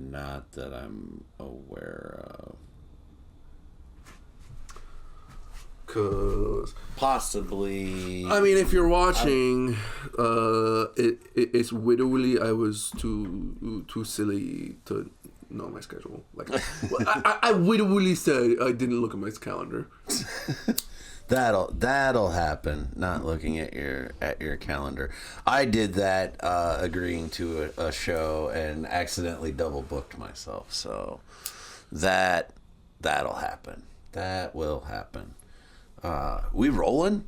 Not that I'm aware of. Cause possibly. I mean, if you're watching, it's literally I was too silly to know my schedule. Like, I literally said I didn't look at my calendar. That'll happen. Not looking at your calendar. I did that agreeing to a show and accidentally double booked myself. So that'll happen. That will happen. We rolling?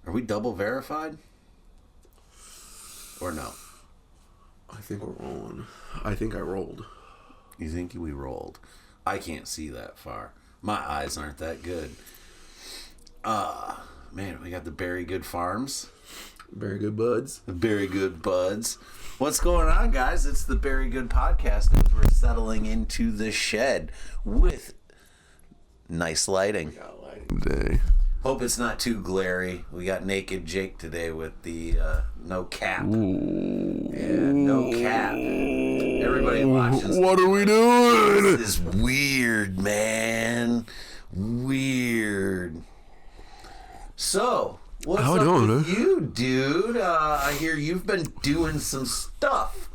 Are we double verified? Or no? I think we're rolling. I think I rolled. You think we rolled? I can't see that far. My eyes aren't that good. Man, we got the Very Good Farms. Very Good Buds. The Very Good Buds. What's going on, guys? It's the Very Good Podcast as we're settling into the shed with nice lighting. We got lighting today. Hope it's not too glary. We got Naked Jake today with the no cap. Ooh. Yeah, no cap. Everybody watches. What are we doing? This is weird, man. Weird. So, what's up with you, dude? I hear you've been doing some stuff.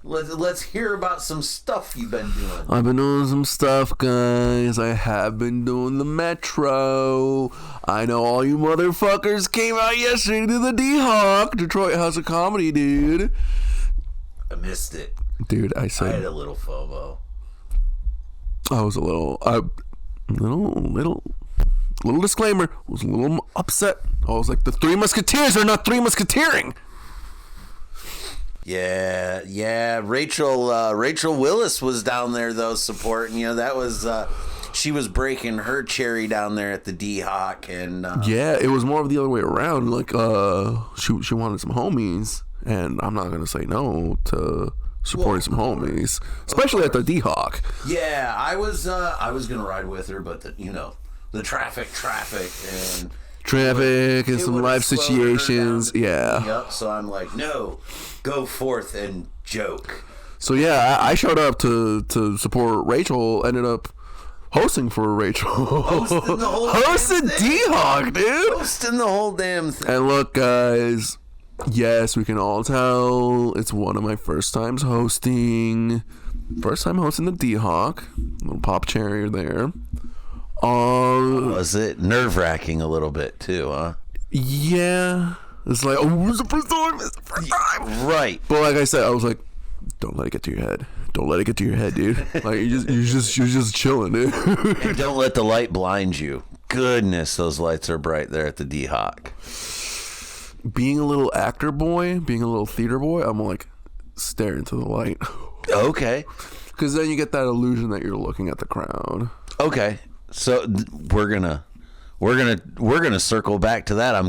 Let's hear about some stuff you've been doing. I've been doing some stuff, guys. I have been doing the Metro. I know all you motherfuckers came out yesterday to the D-Hawk, Detroit House of Comedy, dude. I missed it. Dude, I had a little FOMO. I was a little disclaimer. I was a little upset. I was like, the Three Musketeers are not Three Musketeering. Yeah. Rachel Willis was down there though supporting. You know, that was she was breaking her cherry down there at the D-Hawk, and yeah, it was more of the other way around. Like, she wanted some homies, and I'm not gonna say no to supporting some homies, especially at the D-Hawk. Yeah, I was gonna ride with her, but the traffic and some life situations. Yeah. Yep. So I'm like, no, go forth and joke. So yeah, I showed up to support Rachel. Ended up hosting for Rachel. Hosting the whole D-Hawk, dude. Hosting the whole damn thing. And look, guys. Yes, we can all tell it's one of my first times hosting. First time hosting the D-Hawk. Little pop cherry there. Was it nerve-wracking a little bit too, huh? Yeah. It's like, it's the first time. Right. But like I said, I was like, don't let it get to your head. Don't let it get to your head, dude. Like you're just chilling, dude. And don't let the light blind you. Goodness, those lights are bright there at the D-Hawk. Being a little actor boy, being a little theater boy, I'm like staring into the light. Okay. Because then you get that illusion that you're looking at the crowd. Okay. So we're gonna circle back to that.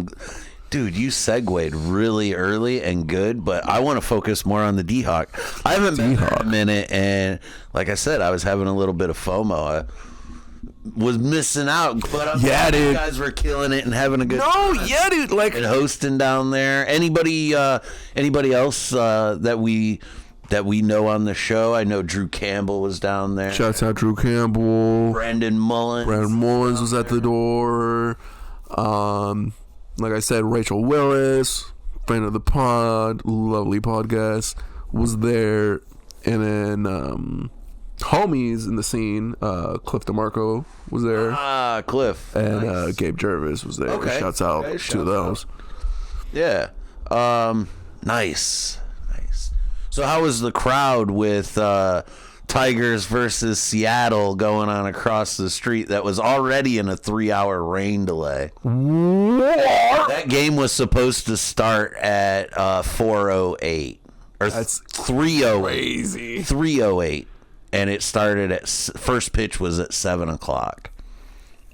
Dude, you segued really early and good, but I want to focus more on the D-Hawk. I haven't been there in a minute, and like I said, I was having a little bit of FOMO. I was missing out, but I'm glad dude. You guys were killing it and having a good time. No, yeah, dude. Like, and hosting down there. Anybody else that we know on the show? I know Drew Campbell was down there. Shouts out Drew Campbell. Brandon Mullins was at the door. Like I said, Rachel Willis, friend of the pod, lovely podcast, was there. And then homies in the scene, Cliff DeMarco was there. Cliff. And nice. Gabe Jervis was there. Okay. Shouts out to those. Yeah. Nice. So how was the crowd with Tigers versus Seattle going on across the street that was already in a 3-hour rain delay? What? That game was supposed to start at 4:08 or That's 3:08. Crazy. 3:08, and it started at first pitch was at 7:00.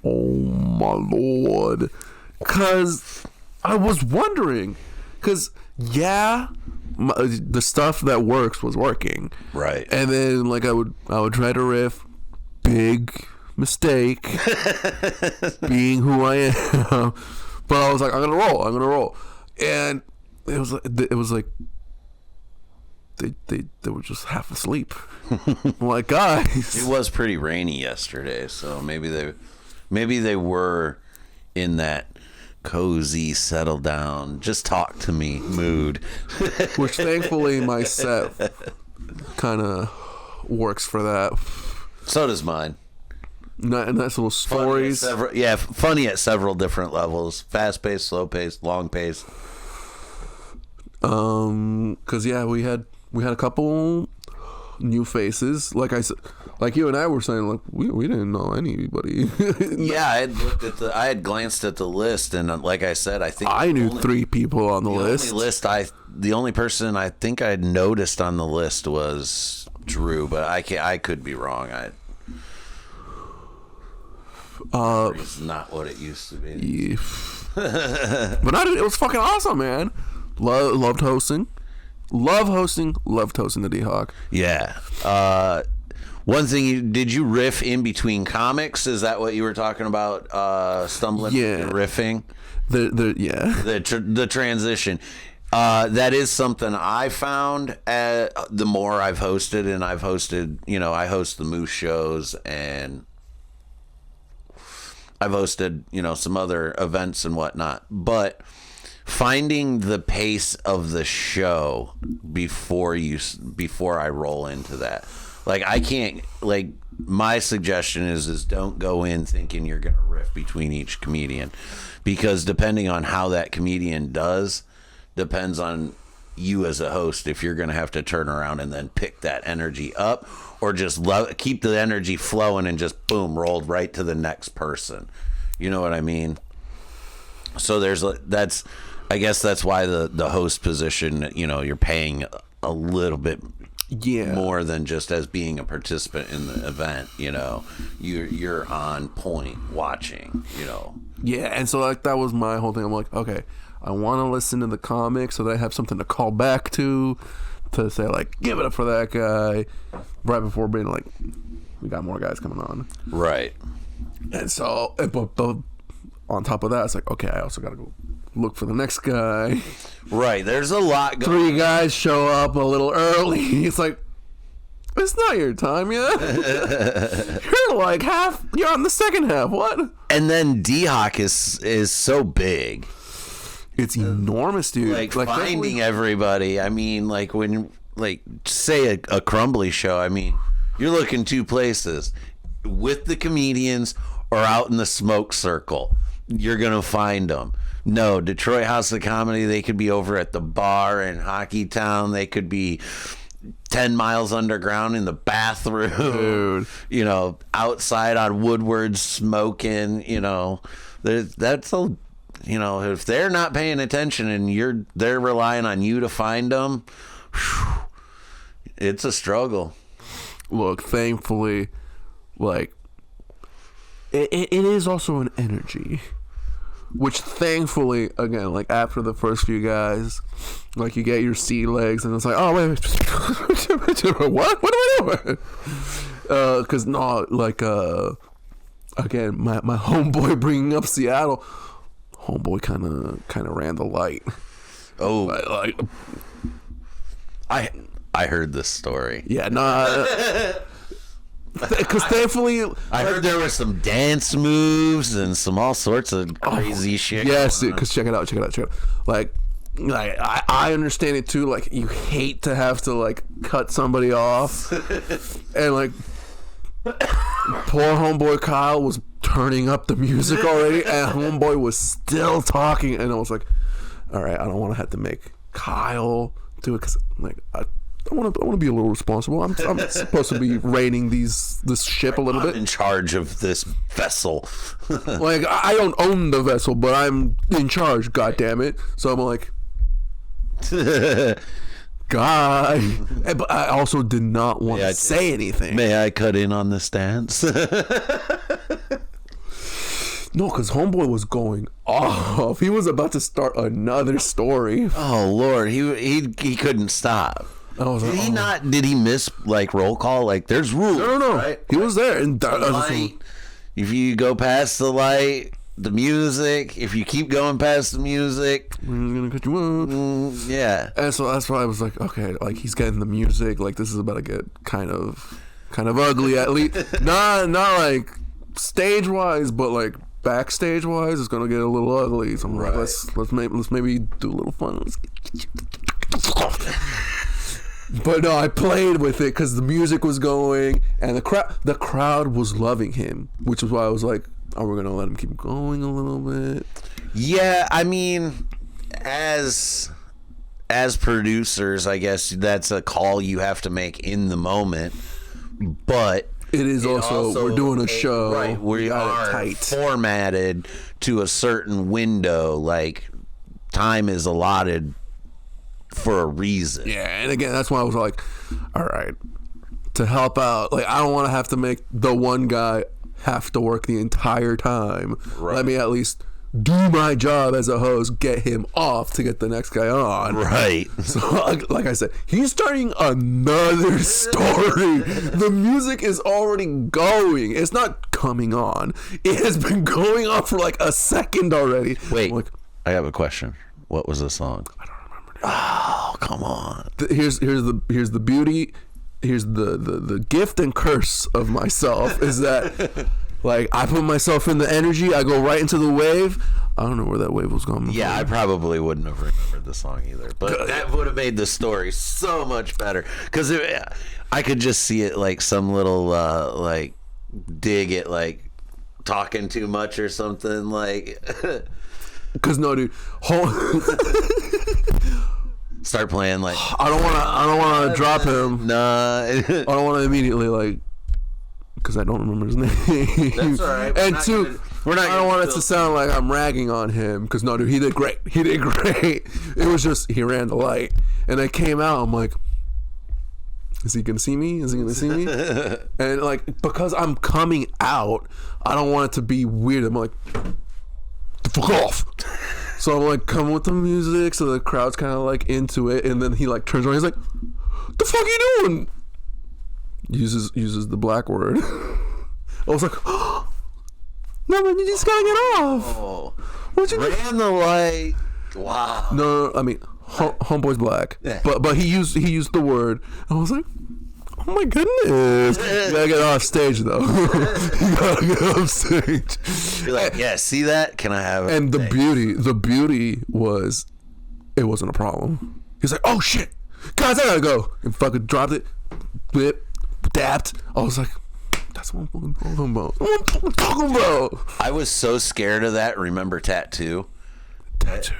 Oh my lord! Because I was wondering, because the stuff that works was working, right? And then like I would try to riff, big mistake, being who I am. But I was like, I'm gonna roll, and it was like they were just half asleep. I'm like, guys, It was pretty rainy yesterday, so maybe they were in that cozy, settle down, just talk to me mood. which thankfully my set kind of works for that. So does mine. Nice little stories. Funny at several different levels: fast paced, slow paced, long paced. Cause we had a couple new faces. Like I said, like you and I were saying, like we didn't know anybody. Yeah, I had glanced at the list, and like I said, I think I knew 3 people on the list. The only person I think I'd noticed on the list was Drew, but I could be wrong. It's not what it used to be. Yeah. But it was fucking awesome, man. Loved hosting. Loved hosting the D-Hawk. Yeah. One thing, did you riff in between comics? Is that what you were talking about? Stumbling and riffing? The transition. That is something I found the more I've hosted, and I've hosted, I host the Moose shows, and I've hosted, some other events and whatnot. But finding the pace of the show before I roll into that. Like, I can't, like, my suggestion is don't go in thinking you're going to riff between each comedian, because depending on how that comedian does depends on you as a host, if you're going to have to turn around and then pick that energy up, or just keep the energy flowing and just boom, rolled right to the next person. You know what I mean? So I guess that's why the host position, you're paying a little bit more than just as being a participant in the event. You're on point watching. Yeah, and so like that was my whole thing. I'm like, okay, I want to listen to the comics so that I have something to call back to say like, give it up for that guy, right before being like, we got more guys coming on. Right. And so, but on top of that, it's like, okay, I also got to go look for the next guy. Right. There's a lot going on. 3 guys show up a little early. It's like, it's not your time yet. You're like you're on the second half. What? And then D-Hawk is so big. It's enormous, dude. Like finding everybody. I mean, like when, say a Crumbly show, I mean, you're looking 2 places. With the comedians or out in the smoke circle, you're going to find them. No, Detroit House of Comedy, they could be over at the bar in Hockey Town. They could be 10 miles underground in the bathroom. Dude. Outside on Woodward smoking. That's a... if they're not paying attention and they're relying on you to find them, it's a struggle. Look, thankfully, like, it is also an energy, which thankfully, again, like after the first few guys, like you get your sea legs and it's like, oh wait, what am I doing? Because no, like again, my homeboy bringing up Seattle. Homeboy kind of ran the light. Oh, I heard this story. Yeah, no, because thankfully I heard there were some dance moves and some all sorts of crazy shit. Yes, because check it out. Like I understand it too. Like, you hate to have to like cut somebody off, and like poor homeboy Kyle was turning up the music already, and homeboy was still talking, and I was like, all right, I don't want to have to make Kyle do it, because like I want to be a little responsible. I'm supposed to be raiding this ship a little bit. I'm in charge of this vessel. Like, I don't own the vessel, but I'm in charge. God damn it! So I'm like, guy. But I also did not want to say anything. May I cut in on this dance? No, because homeboy was going off. He was about to start another story. Oh Lord, he couldn't stop. Did he miss like roll call? Like, there's rules. No. Right? He was there, and light, if you go past the light, the music, if you keep going past the music, we're just gonna cut you off. Yeah. And so that's why I was like, okay, like he's getting the music, like this is about to get kind of ugly, at least not like stage wise, but like backstage wise, it's gonna get a little ugly. So I'm like, let's maybe do a little fun. But no, I played with it because the music was going and the crowd was loving him, which is why I was like, oh, we're gonna let him keep going a little bit. Yeah, I mean, as producers, I guess that's a call you have to make in the moment, but it is also we're doing a show, right? We are formatted to a certain window, like time is allotted for a reason. Yeah, and again, that's why I was like, all right, to help out, like I don't want to have to make the one guy have to work the entire time. Right. Let me at least do my job as a host, get him off to get the next guy on. Right. So like I said, he's starting another story. The music is already going. It's not coming on. It has been going on for like a second already. Wait, I have a question. What was the song? I don't remember. Oh, come on. Here's the beauty. Here's the gift and curse of myself is that like I put myself in the energy, I go right into the wave. I don't know where that wave was going before. Yeah, I probably wouldn't have remembered the song either, but that would have made the story so much better because I could just see it like some little like dig at like talking too much or something like. Because no, dude, start playing like I don't want to drop him. Nah, I don't want to immediately like because I don't remember his name. That's all right. And two, I don't want it to sound like I'm ragging on him because no, dude, he did great. It was just he ran the light, and I came out. I'm like, is he gonna see me? And like because I'm coming out, I don't want it to be weird. I'm like, the fuck off. So I'm like coming with the music, so the crowd's kind of like into it, and then he like turns around, he's like, "The fuck you doing?" Uses the black word. I was like, oh, "No, man, you just gotta get off." Oh, what you ran the light? Wow. No, I mean, homeboy's black, yeah. but he used the word. I was like, oh my goodness. You gotta get off stage though. You gotta get off stage. You're like, yeah, see that? Can I have it? And the beauty was it wasn't a problem. He's like, oh shit, guys, I gotta go. And fucking dropped it, whip, dapped. I was like, that's what I'm talking about. I was so scared of that. Remember Tattoo, dude.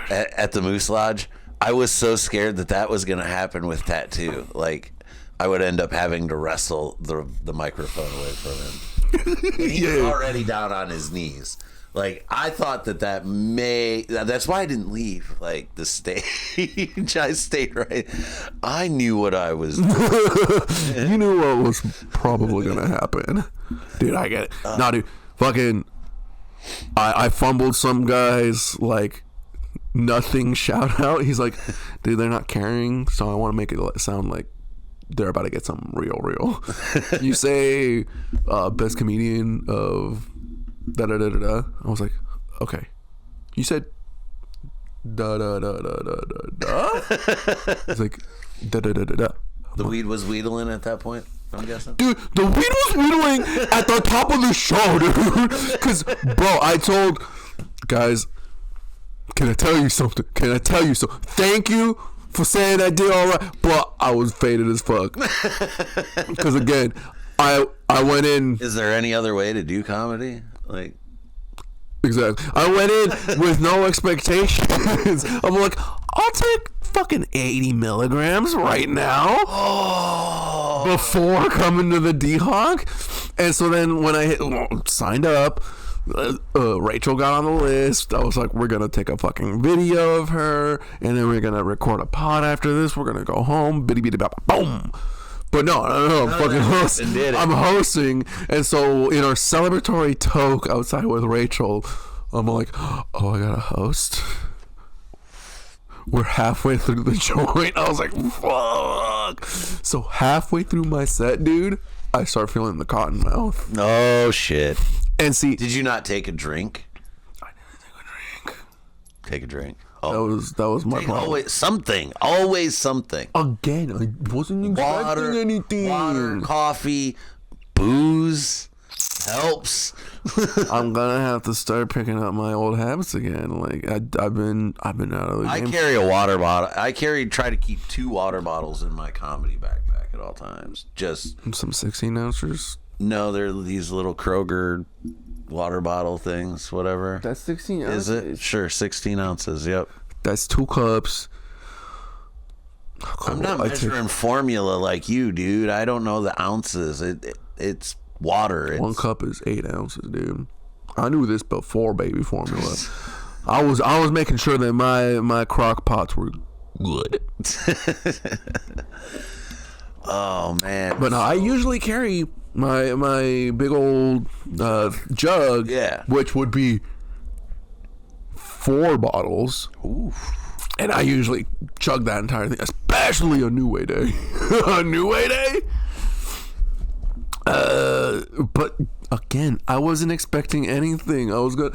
At the Moose Lodge? I was so scared that was gonna happen with Tattoo. Like I would end up having to wrestle the microphone away from him. He was already down on his knees. Like I thought that's why I didn't leave like the stage. I stayed right. I knew what I was doing. You knew what was probably gonna happen. Dude, I get it. Nah, dude, fucking I fumbled some guys like nothing shout out. He's like, dude, they're not carrying, so I want to make it sound like they're about to get something real. You say best comedian of da da da da da. I was like, okay. You said da da da da da da da. It's like da da da da da. The weed was wheedling at that point, I'm guessing. Dude, the weed was wheedling at the top of the show, dude. Because, bro, I told guys, can I tell you something? Thank you for saying I did all right, but I was faded as fuck. Because again, I went in. Is there any other way to do comedy? Like, exactly. I went in with no expectations. I'm like, I'll take fucking 80 milligrams right now. Oh. Before coming to the D-Hawk. And so then when I signed up, Rachel got on the list. I was like, we're gonna take a fucking video of her, and then we're gonna record a pod after this. We're gonna go home, boom. But no, I'm fucking hosting. I'm hosting, and so in our celebratory toke outside with Rachel, I'm like, oh, I gotta host. We're halfway through the joint. I was like, fuck. So halfway through my set, dude, I start feeling the cotton mouth. Oh shit. And see, did you not take a drink? take a drink. That was my problem. Always something. Again, I wasn't expecting anything. Water, coffee, booze helps. I'm gonna have to start picking up my old habits again. Like I've been out of the game. I carry a water bottle. Try to keep 2 water bottles in my comedy backpack at all times. Just some 16 ounces. No, they're these little Kroger water bottle things, whatever. That's 16 ounces. Is it? Sure, 16 ounces. Yep. That's 2 cups. I'm not measuring formula like you, dude. I don't know the ounces. It's water. 1 cup is 8 ounces, dude. I knew this before baby formula. I was making sure that my crock pots were good. Oh man! But no, I usually carry my big old jug, which would be 4 bottles. Ooh. And I usually chug that entire thing, especially a New Way Day. A New Way Day. But again, I wasn't expecting anything. I was good.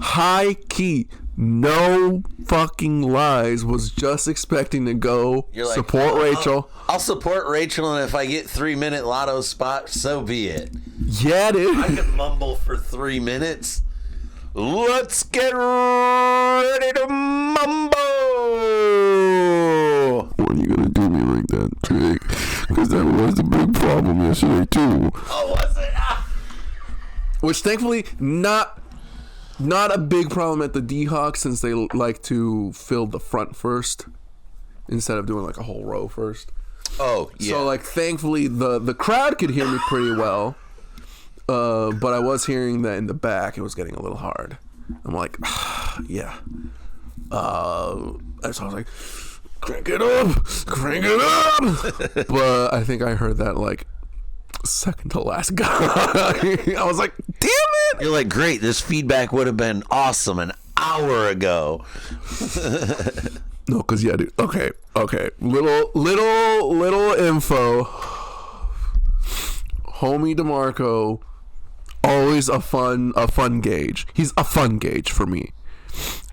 High key, no fucking lies, was just expecting to go support Rachel. I'll support Rachel, and if I get 3-minute lotto spot, so be it. Yeah, dude. I can mumble for 3 minutes. Let's get ready to mumble. What are you gonna do me like that, Jake? Because that was the big problem yesterday too. Oh, was it? Which thankfully not a big problem at the D-Hawk, since they like to fill the front first instead of doing like a whole row first. Oh, yeah. So like thankfully the crowd could hear me pretty well. But I was hearing that in the back it was getting a little hard. I'm like, yeah. So I was like, crank it up. But I think I heard that like second to last guy. I was like, damn it. You're like, great, this feedback would have been awesome an hour ago. No, because yeah, dude. Okay. Little info. Homie DeMarco, always a fun gauge. He's a fun gauge for me.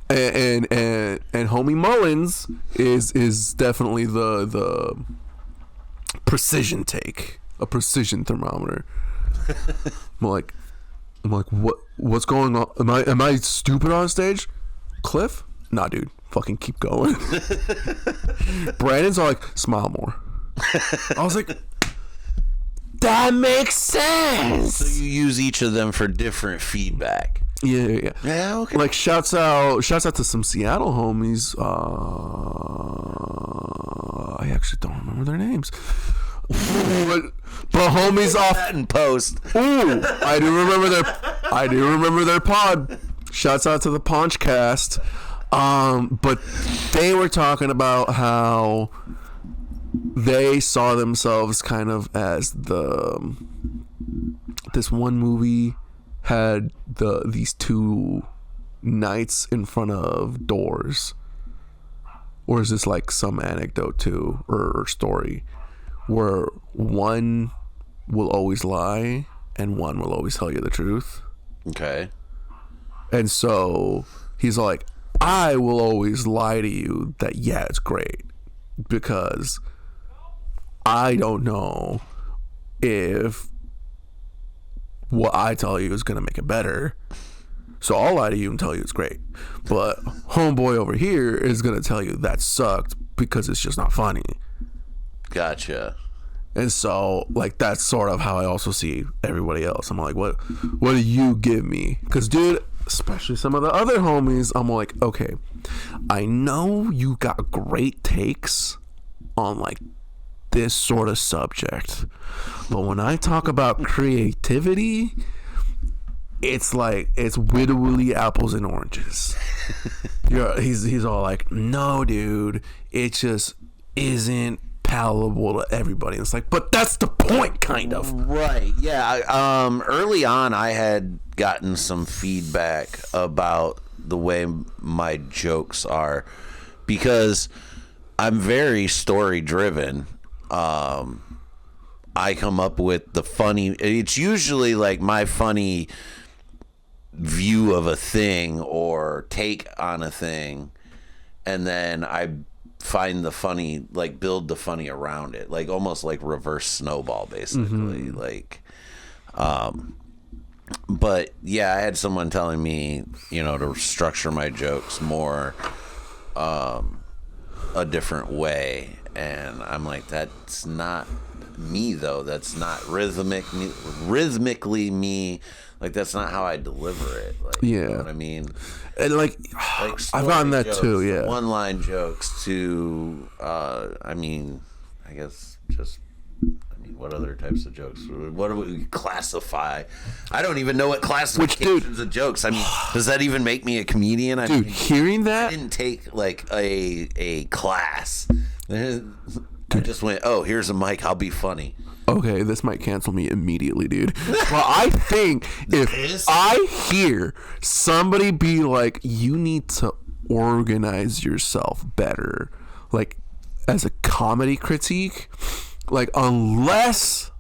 And homie Mullins is definitely the precision take, a precision thermometer. I'm like what's going on? Am I stupid on stage? Cliff? Nah, dude. Fucking keep going. Brandon's all like, smile more. I was like, that makes sense. So you use each of them for different feedback. Yeah. Yeah, okay. Like shouts out to some Seattle homies. I actually don't remember their names. But homies off that in post. Ooh, I do remember their pod. Shouts out to the Paunchcast. But they were talking about how they saw themselves kind of as this one movie had these 2 knights in front of doors. Or is this like some anecdote too, or story, where one will always lie and one will always tell you the truth? Okay. And so he's like, I will always lie to you that yeah, it's great, because I don't know if what I tell you is going to make it better. So I'll lie to you and tell you it's great. But homeboy over here is going to tell you that sucked because it's just not funny. Gotcha. And so, like, that's sort of how I also see everybody else. I'm like, what do you give me? Because, dude, especially some of the other homies, I'm like, okay, I know you got great takes on, like, this sort of subject, but when I talk about creativity, it's like it's literally apples and oranges. He's all like, no, dude, it just isn't palatable to everybody. And it's like, but that's the point, kind of. Right. Yeah. Early on, I had gotten some feedback about the way my jokes are, because I'm very story driven. I come up with the funny. It's usually like my funny view of a thing or take on a thing, and then I find the funny, like build the funny around it, like almost like reverse snowball, basically. Like, but yeah, I had someone telling me, to structure my jokes more a different way, and I'm like, that's not me though. That's not rhythmically me. Like, that's not how I deliver it. Like, yeah, you know what I mean? And like I've gotten that jokes, too. Yeah, one line jokes to I guess just what other types of jokes? What do we classify? I don't even know what classifications of jokes. I mean, does that even make me a comedian? Hearing that, I didn't take like a class. I just went, oh, here's a mic, I'll be funny. Okay, this might cancel me immediately, dude. Well, I think if I hear somebody be like, you need to organize yourself better, like as a comedy critique, like unless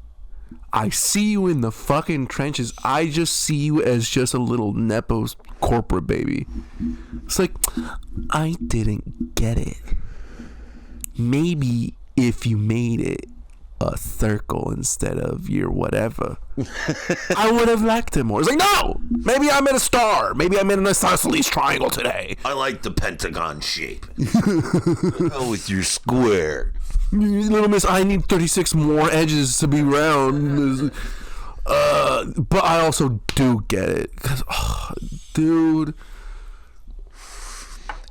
I see you in the fucking trenches, I just see you as just a little Nepo corporate baby. It's like, I didn't get it. Maybe if you made it a circle instead of your whatever, I would have liked it more. It's like, no, maybe I meant a star. Maybe I meant an isosceles triangle today. I like the pentagon shape. Go with your square. Little miss, I need 36 more edges to be round. But I also do get it. 'Cause, dude.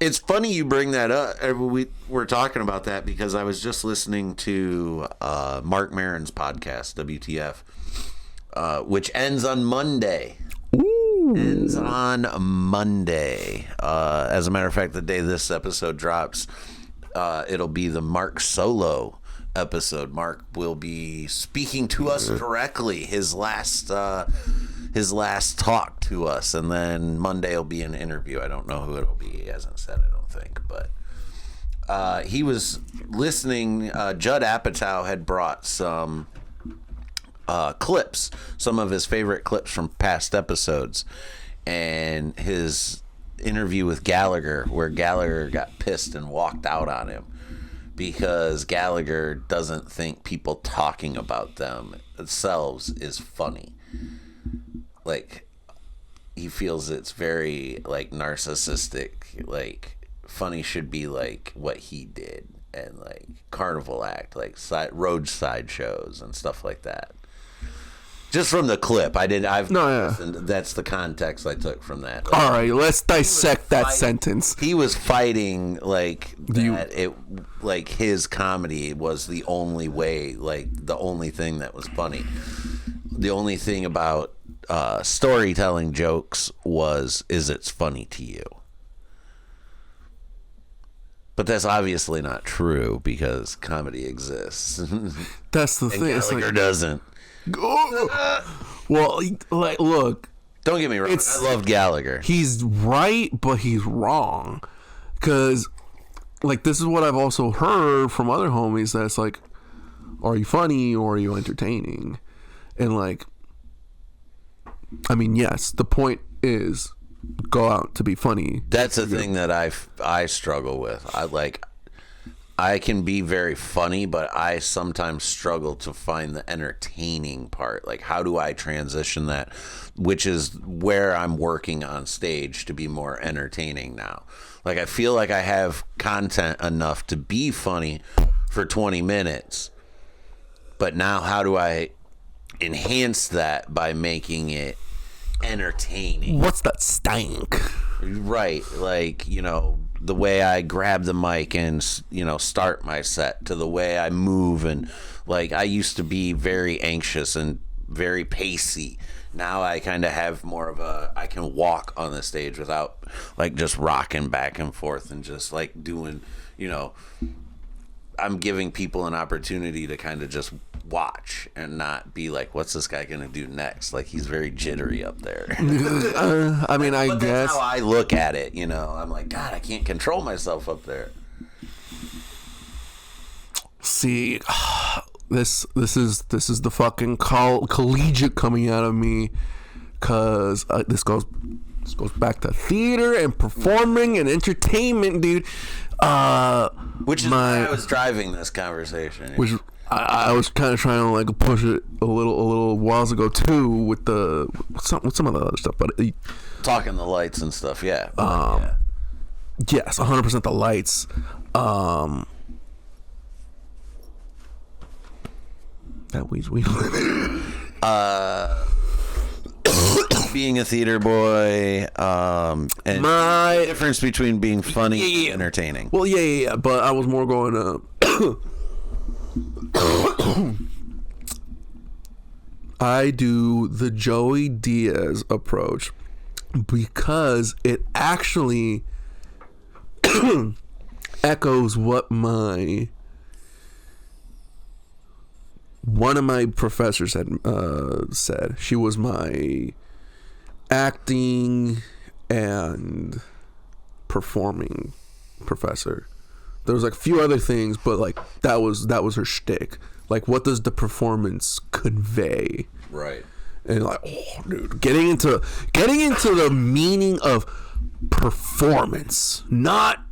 It's funny you bring that up. We're talking about that because I was just listening to Mark Maron's podcast, WTF, which ends on Monday. Ooh. Ends on Monday. As a matter of fact, the day this episode drops, it'll be the Mark solo episode. Mark will be speaking to us directly, his last talk to us, and then Monday will be an interview. I don't know who it'll be. He hasn't said, I don't think, but he was listening. Judd Apatow had brought some clips, some of his favorite clips from past episodes, and his interview with Gallagher, where Gallagher got pissed and walked out on him because Gallagher doesn't think people talking about themselves is funny. Like, he feels it's very like narcissistic. Like, funny should be like what he did, and like carnival act, like roadside shows and stuff like that. Just from the clip, that's the context I took from that. All right, let's dissect that sentence. He was fighting like that. Like his comedy was the only way, like the only thing that was funny. The only thing about storytelling jokes is it's funny to you. But that's obviously not true because comedy exists. That's the thing. Gallagher doesn't. Well, like, look. Don't get me wrong. I love Gallagher. He's right, but he's wrong. Because, like, this is what I've also heard from other homies that it's like, are you funny or are you entertaining? And, like, I mean, yes, the point is go out to be funny. That's the thing that I struggle with. I can be very funny, but I sometimes struggle to find the entertaining part. Like, how do I transition that? Which is where I'm working on stage to be more entertaining now. Like, I feel like I have content enough to be funny for 20 minutes. But now how do I enhance that by making it entertaining? What's that stank? Right. Like, the way I grab the mic and, start my set, to the way I move. And like, I used to be very anxious and very pacey. Now I kind of have more of I can walk on the stage without like just rocking back and forth and just like doing, I'm giving people an opportunity to kind of just watch and not be like, what's this guy gonna do next? Like, he's very jittery up there. I mean, I guess that's how I look at it. I'm like, God, I can't control myself up there. See, this is the fucking collegiate coming out of me, because this goes back to theater and performing and entertainment, dude. Which is why I was driving this conversation. Which I was kind of trying to like push it a little whiles ago too with some of the other stuff, but talking the lights and stuff, yeah. Yes, 100% the lights. That weeds. Being a theater boy, and the difference between being funny and entertaining. Well, yeah. But I was more going to. I do the Joey Diaz approach because it actually echoes what one of my professors had said. She was my acting and performing professor. There was like a few other things, but like that was her shtick. Like, what does the performance convey? Right. And like, oh, dude, getting into the meaning of performance, not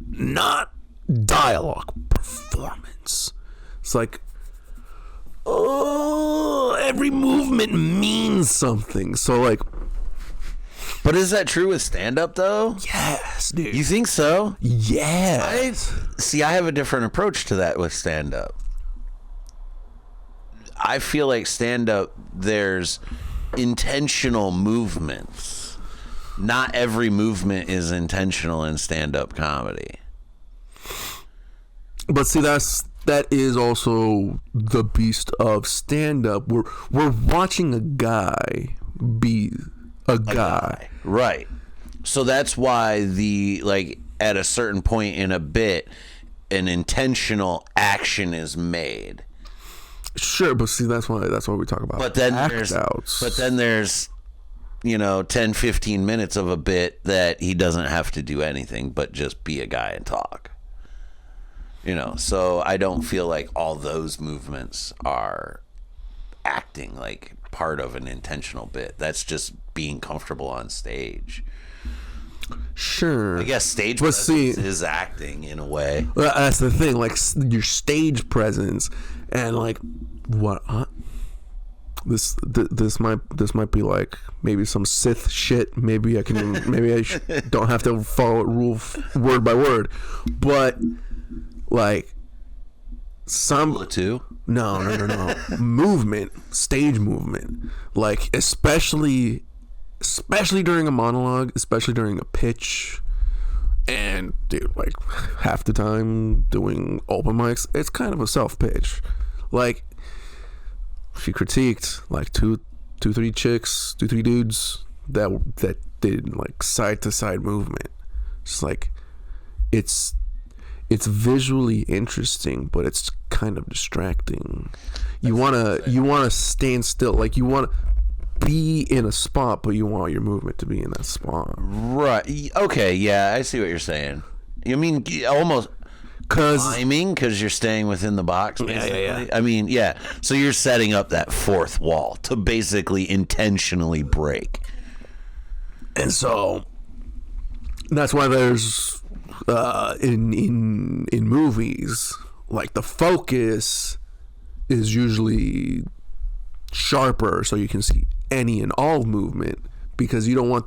dialogue, performance. It's like, oh, every movement means something. So like, but is that true with stand-up though? Yes, dude. You think so? Yes. I have a different approach to that with stand-up. I feel like stand-up, there's intentional movements. Not every movement is intentional in stand-up comedy. But see, that is also the beast of stand-up. We're watching a guy be a guy. Right. So that's why at a certain point in a bit, an intentional action is made. Sure, but see, that's why we talk about act-outs. But then there's 10, 15 minutes of a bit that he doesn't have to do anything but just be a guy and talk. So I don't feel like all those movements are acting, like part of an intentional bit. That's just being comfortable on stage. Sure. I guess stage presence is acting in a way. Well, that's the thing, like your stage presence and like what this might be like maybe some Sith shit. Maybe I don't have to follow it word by word, but like some two. No. Movement, stage movement, like especially during a monologue, especially during a pitch, and dude, like half the time doing open mics, it's kind of a self pitch. Like she critiqued like two, three dudes that did like side to side movement. It's like it's visually interesting, but it's kind of distracting. You wanna stand still, like you want to be in a spot, but you want your movement to be in that spot. Right. Okay. Yeah, I see what you're saying. You mean almost climbing because you're staying within the box. Basically. Yeah. I mean, yeah. So you're setting up that fourth wall to basically intentionally break. And so that's why there's in movies, like the focus is usually sharper so you can see any and all movement, because you don't want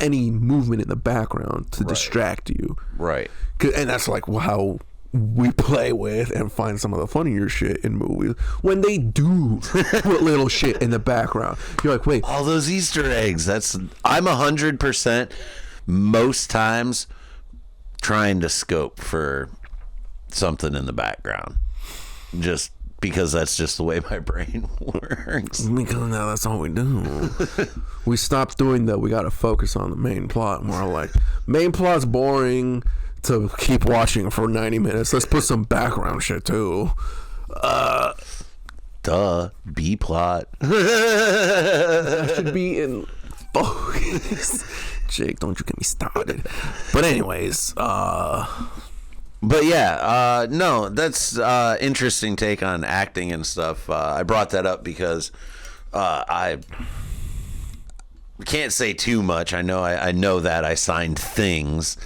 any movement in the background to distract you. Right. And that's like how we play with and find some of the funnier shit in movies when they do put little shit in the background. You're like, wait, all those Easter eggs. I'm 100% most times trying to scope for something in the background, just because that's just the way my brain works. Because now that's all we do. We stopped doing that. We got to focus on the main plot. More like, main plot's boring to keep watching for 90 minutes. Let's put some background shit too. B plot. That should be in focus. Jake, don't you get me started. But anyways, but yeah, no, that's interesting take on acting and stuff. I brought that up because can't say too much. I know that I signed things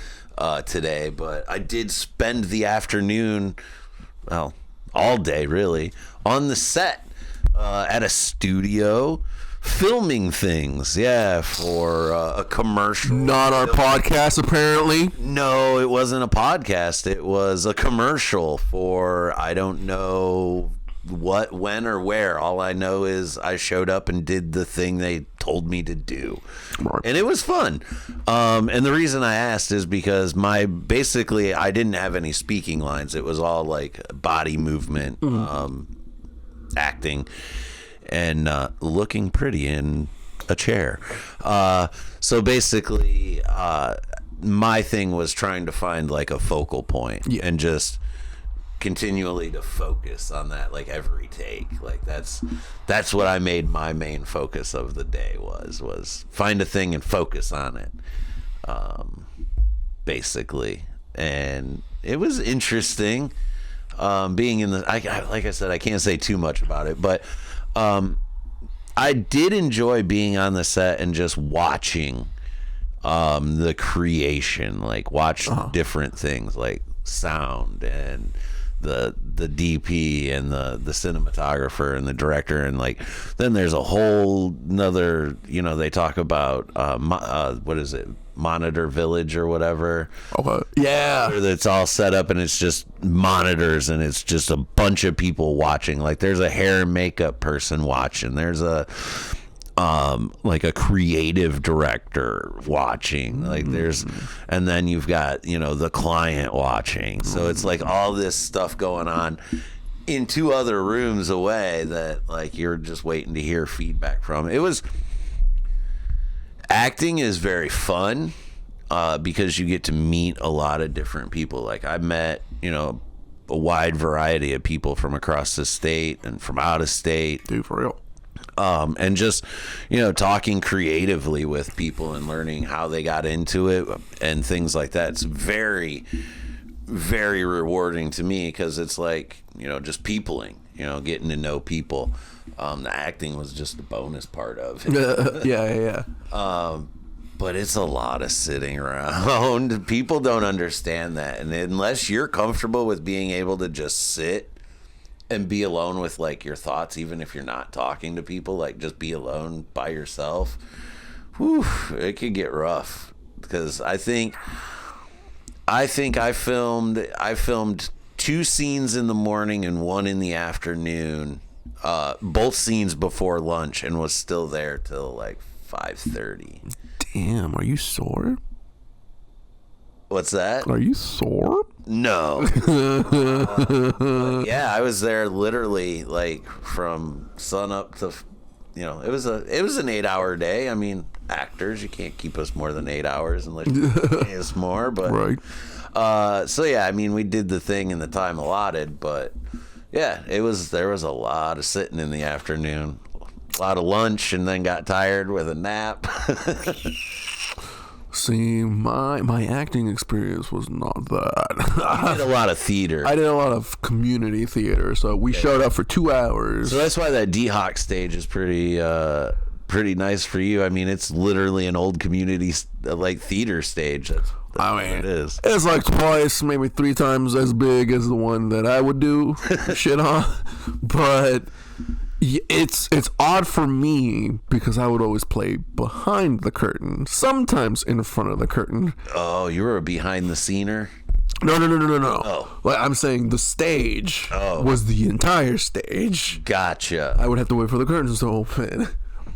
today, but I did spend the afternoon, well, all day really, on the set at a studio filming things. Yeah, for a commercial. Not our podcast, apparently. No, it wasn't a podcast. It was a commercial for, I don't know what, when, or where. All I know is I showed up and did the thing they told me to do, and it was fun. And the reason I asked is because basically I didn't have any speaking lines. It was all like body movement, acting, and looking pretty in a chair. So basically, my thing was trying to find like a focal point, and just continually to focus on that, like every take. Like that's what I made my main focus of the day was find a thing and focus on it, basically. And it was interesting, being in the like I said, I can't say too much about it, but I did enjoy being on the set and just watching the creation, like watch different things like sound and the DP and the cinematographer and the director, and like then there's a whole nother, they talk about what is it, Monitor Village or whatever. Okay. Yeah, that's all set up and it's just monitors and it's just a bunch of people watching. Like there's a hair and makeup person watching, there's a like a creative director watching, like there's, and then you've got the client watching. So it's like all this stuff going on in two other rooms away that like you're just waiting to hear feedback from. Acting is very fun because you get to meet a lot of different people. Like I met a wide variety of people from across the state and from out of state. Dude, for real. And just talking creatively with people and learning how they got into it and things like that. It's very, very rewarding to me because it's like just peopling, getting to know people. The acting was just a bonus part of it. Yeah. But it's a lot of sitting around. People don't understand that, and unless you're comfortable with being able to just sit and be alone with like your thoughts, even if you're not talking to people, like just be alone by yourself, it could get rough. Because I think I filmed 2 scenes in the morning and 1 in the afternoon, both scenes before lunch, and was still there till like 5:30. Damn, are you sore? What's that? Are you sore? No. Yeah, I was there literally like from sun up to, it was an 8-hour day. I mean, actors, you can't keep us more than 8 hours unless you pay us more. But right. So yeah, I mean, we did the thing in the time allotted, but yeah, there was a lot of sitting in the afternoon, a lot of lunch, and then got tired with a nap. See, my acting experience was not that. I did a lot of theater. I did a lot of community theater, so we showed up for 2 hours. So that's why that D-Hawk stage is pretty nice for you. I mean, it's literally an old community like theater stage. That's what it is. It's like twice, maybe 3 times as big as the one that I would do shit on, but it's odd for me because I would always play behind the curtain, sometimes in front of the curtain. Oh, you were a behind the scener? No. Oh. Like I'm saying, the stage was the entire stage. Gotcha. I would have to wait for the curtains to open.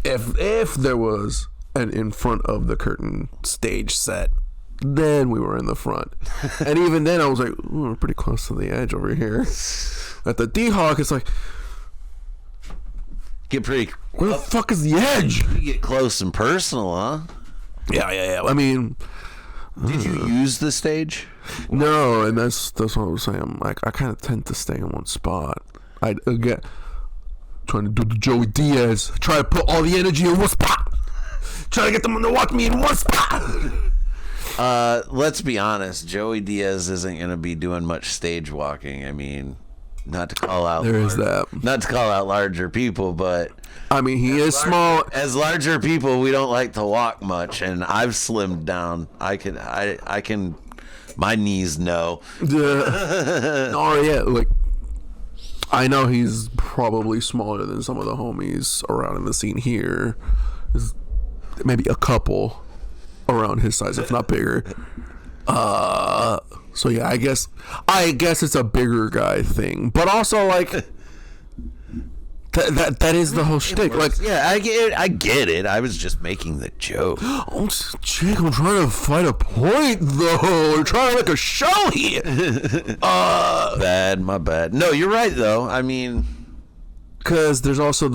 If there was an in front of the curtain stage set, then we were in the front. And even then, I was like, we're pretty close to the edge over here. At the D-Hawk, it's like, get pretty. Where the fuck is the edge? You get close and personal, huh? Yeah. I mean, did you use the stage? No, and that's what I was saying. Like, I kind of tend to stay in one spot. I get trying to do the Joey Diaz, try to put all the energy in one spot, try to get them to watch me in one spot. Let's be honest. Joey Diaz isn't going to be doing much stage walking. I mean, Not to call out. There is that. Not to call out larger people, but I mean, he is small. as larger people, we don't like to walk much, and I've slimmed down. I can. My knees know. Oh yeah, like I know he's probably smaller than some of the homies around in the scene here. There's maybe a couple around his size, if not bigger. So yeah, I guess it's a bigger guy thing, but also like that is the whole shtick. Like, yeah, I get it. I was just making the joke. oh, Jake, I'm trying to fight a point though. We're trying to make a show here. My bad. No, you're right though. I mean, because there's also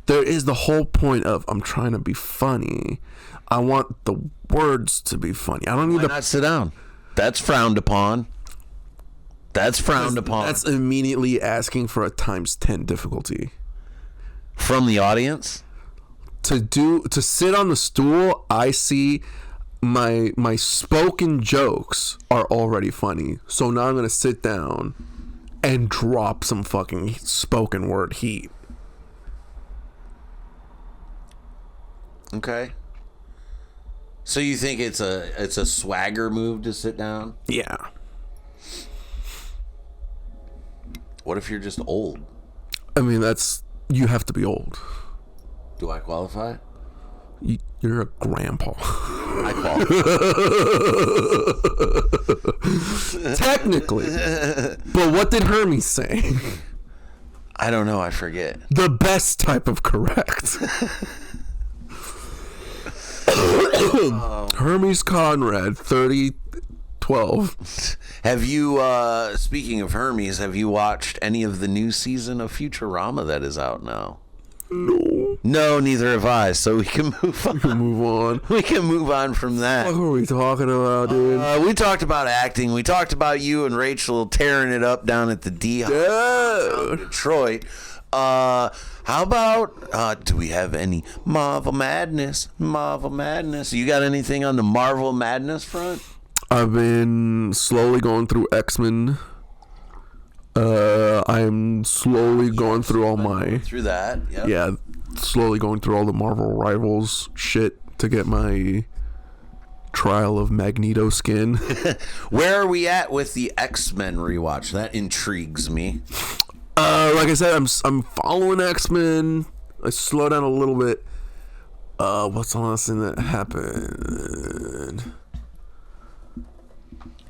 there is the whole point of I'm trying to be funny. I want the words to be funny. I don't need why not sit down? That's frowned upon. That's immediately asking for a times 10 difficulty from the audience. To sit on the stool, I see my spoken jokes are already funny. So now I'm gonna sit down and drop some fucking spoken word heat. Okay. So you think it's a swagger move to sit down? Yeah. What if you're just old? I mean, you have to be old. Do I qualify? You're a grandpa. I qualify. Technically. But what did Hermes say? I don't know. I forget. The best type of correct. Hermes Conrad, 3012. Have you, speaking of Hermes, have you watched any of the new season of Futurama that is out now? No, neither have I. So we can move on. We can move on from that. What were we talking about, dude? We talked about acting. We talked about you and Rachel tearing it up down at the D in Detroit. How about, do we have any Marvel Madness? You got anything on the Marvel Madness front? I've been slowly going through X-Men. I'm slowly going through all my... Through that, yep. Yeah, slowly going through all the Marvel Rivals shit to get my trial of Magneto skin. Where are we at with the X-Men rewatch? That intrigues me. Like I said, I'm following X-Men. I slow down a little bit. What's the last thing that happened?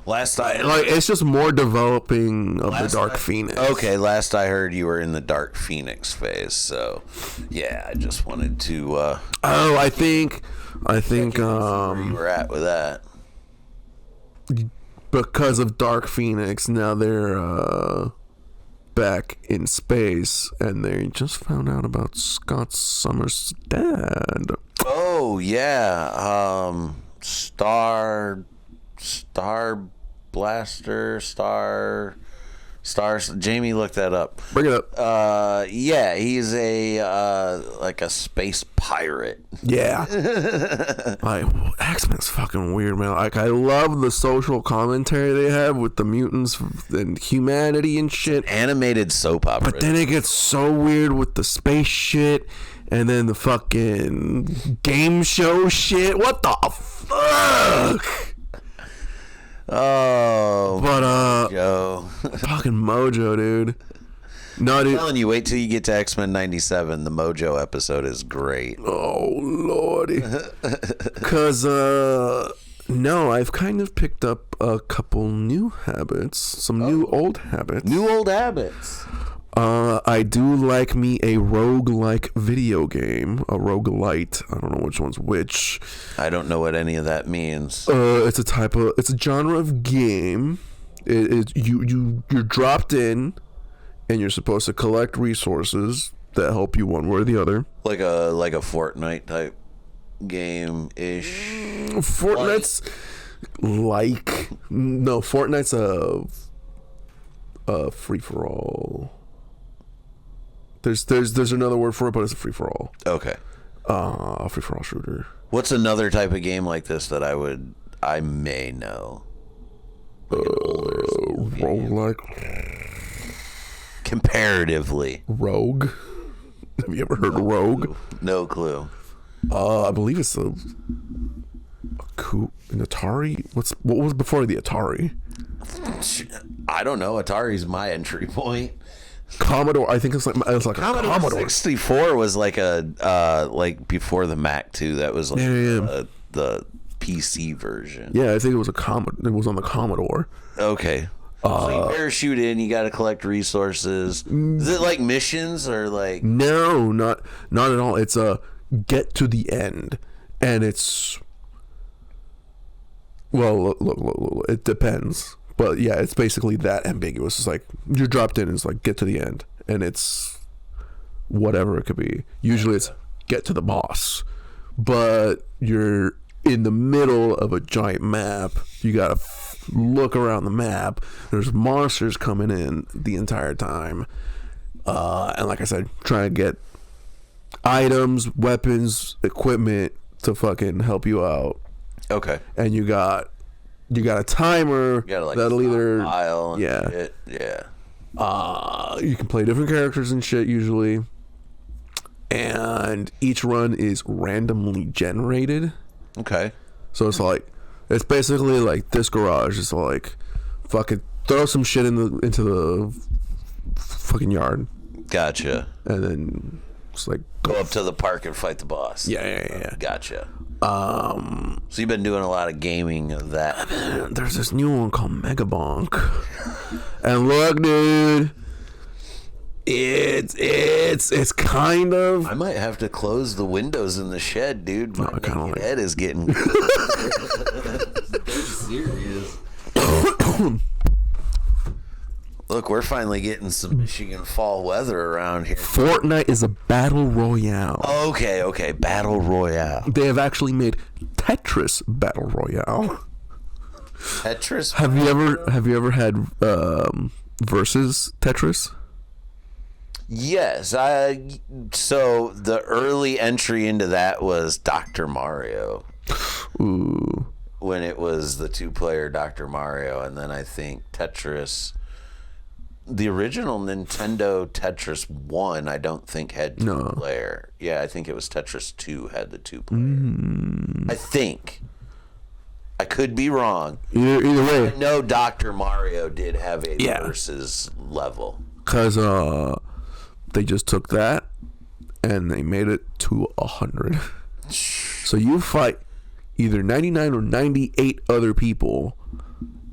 It's just more developing of the Dark Phoenix. Okay, last I heard you were in the Dark Phoenix phase, so yeah, I just wanted to I think where you were at with that. Because of Dark Phoenix, now they're back in space, and they just found out about Scott Summers' dad. Oh yeah, Star Blaster, Star. Jamie looked that up. Bring it up. Yeah, he's like a space pirate. Yeah. Like, X-Men's fucking weird, man. Like, I love the social commentary they have with the mutants and humanity and shit. Animated soap opera. But then it gets so weird with the space shit and then the fucking game show shit. What the fuck? Oh, but Mojo. Fucking Mojo, dude. No, dude. I'm telling you, wait till you get to X-Men 97. The Mojo episode is great. Oh lordy. Cause no, I've kind of picked up a couple new habits, some new old habits. New old habits. I do like me a roguelike video game, a roguelite. I don't know which one's which. I don't know what any of that means. It's a genre of game. You're dropped in, and you're supposed to collect resources that help you one way or the other. Like a Fortnite type game ish. Fortnite's Fortnite's a free for all. There's another word for it, but it's a free for all. Okay. A free for all shooter. What's another type of game like this that I may know? Roguelike. comparatively? Rogue. Have you ever heard of Rogue? No clue. I believe it's an Atari. What was before the Atari? I don't know. Atari's my entry point. Commodore. I think it's like a Commodore. 64 was like a like before the Mac too. That was like the PC version. Yeah, I think it was a Commodore. It was on the Commodore. Okay. So you parachute in. You got to collect resources. Is it like missions or like? No, not at all. It's a get to the end, and it's well, look, it depends. But yeah, it's basically that ambiguous. It's like you're dropped in, and it's like get to the end, and it's whatever it could be. Usually, it's get to the boss, but you're in the middle of a giant map. You gotta look around the map. There's monsters coming in the entire time, and like I said, try to get items, weapons, equipment to fucking help you out. Okay. And you got a timer that'll either you can play different characters and shit usually, and each run is randomly generated. Okay. So it's basically like this garage is like fucking throw some shit into the fucking yard. Gotcha. And then it's like go up to the park and fight the boss. Yeah. Gotcha. So you've been doing a lot of gaming of that. There's this new one called Megabonk. And look, dude, it's kind of. I might have to close the windows in the shed, dude. My head is getting serious. Look, we're finally getting some Michigan fall weather around here. Fortnite is a battle royale. Okay, battle royale. They have actually made Tetris battle royale. Tetris? Have you ever had versus Tetris? Yes. So the early entry into that was Dr. Mario. Ooh. When it was the 2-player Dr. Mario, and then I think Tetris. The original Nintendo Tetris 1, I don't think had 2-player. Yeah, I think it was Tetris 2 had the 2-player. I think. I could be wrong. Either way. I know Dr. Mario did have a versus level. Because they just took that and they made it to 100. So you fight either 99 or 98 other people,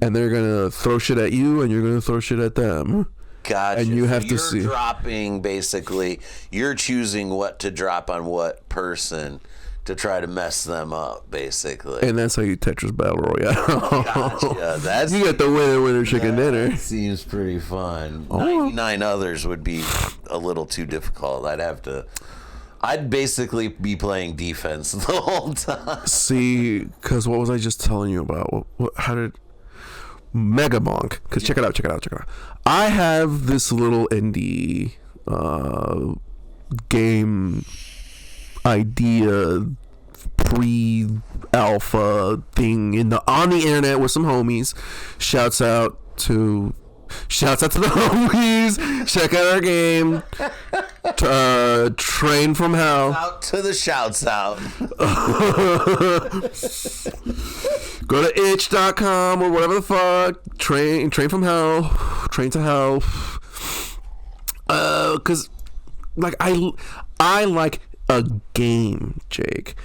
and they're gonna throw shit at you, and you're gonna throw shit at them. Gotcha. And you have so to see. You're dropping, basically, you're choosing what to drop on what person to try to mess them up, basically. And that's how you Tetris Battle Royale. Gotcha. You get the winner chicken dinner. Seems pretty fun. 99 others would be a little too difficult. I'd basically be playing defense the whole time. See, because what was I just telling you about? How did Megabonk? Because check it out. I have this little indie game idea pre-alpha thing on the internet with some homies. Shouts out to the homies. Check out our game. Train from Hell. Out to the shouts out. Go to itch.com or whatever the fuck. Train from Hell. Train to Hell. Cause like I like a game, Jake.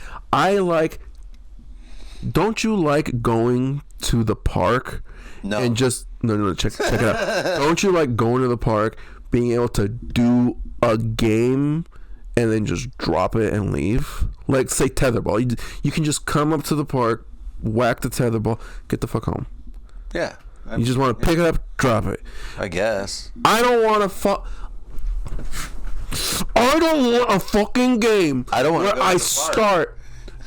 Don't you like going to the park? No. And just check it out. Don't you like going to the park, being able to do a game and then just drop it and leave? Like say tetherball. You can just come up to the park, whack the tetherball, get the fuck home. Yeah. You just want to pick it up, drop it. I guess. I don't want a fucking game where I start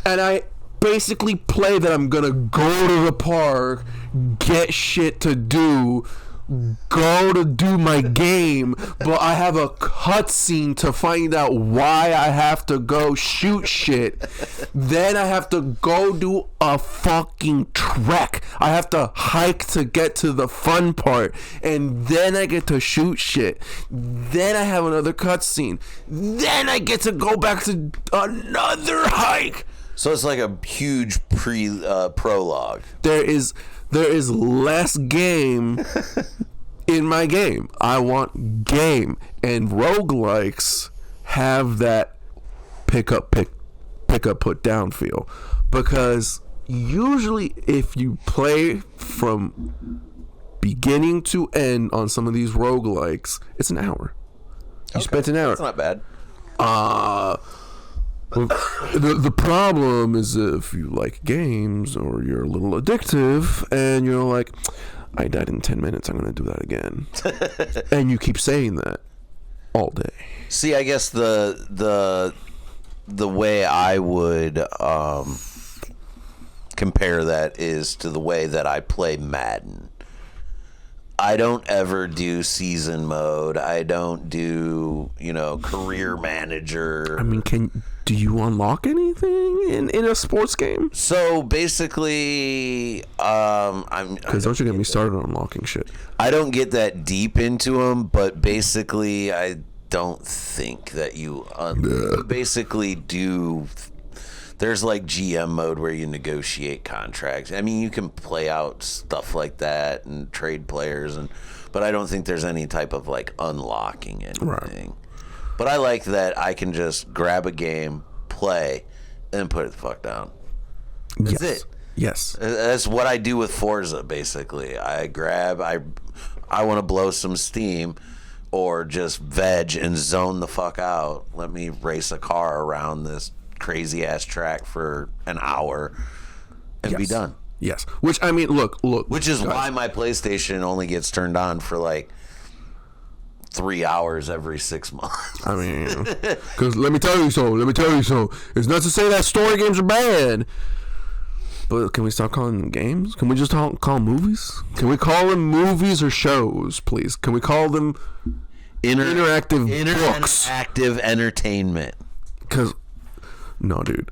and I basically play that I'm gonna go to the park, get shit to do, go to do my game, but I have a cutscene to find out why I have to go shoot shit. Then I have to go do a fucking trek. I have to hike to get to the fun part, and then I get to shoot shit. Then I have another cutscene. Then I get to go back to another hike. So it's like a huge prologue. There is less game in my game. I want game, and roguelikes have that pick up, put down feel, because usually if you play from beginning to end on some of these roguelikes, it's an hour. You spent an hour. That's not bad. The problem is if you like games or you're a little addictive and you're like, I died in 10 minutes, I'm going to do that again. And you keep saying that all day. See, I guess the way I would compare that is to the way that I play Madden. I don't ever do season mode. I don't do, career manager. I mean, do you unlock anything in a sports game? So basically, because don't you get me started on unlocking shit. I don't get that deep into them, but basically, I don't think that you basically do. There's like GM mode where you negotiate contracts. I mean, you can play out stuff like that and trade players, but I don't think there's any type of like unlocking anything. Right. But I like that I can just grab a game, play, and put it the fuck down. That's it. Yes. That's what I do with Forza, basically. I want to blow some steam or just veg and zone the fuck out. Let me race a car around this crazy ass track for an hour and be done. Yes. Which, I mean, look. Which is why my PlayStation only gets turned on for like 3 hours every 6 months. I mean, because let me tell you so. It's not to say that story games are bad, but can we stop calling them games? Can we just call them movies? Can we call them movies or shows, please? Can we call them interactive books? Interactive entertainment. Because, no, dude,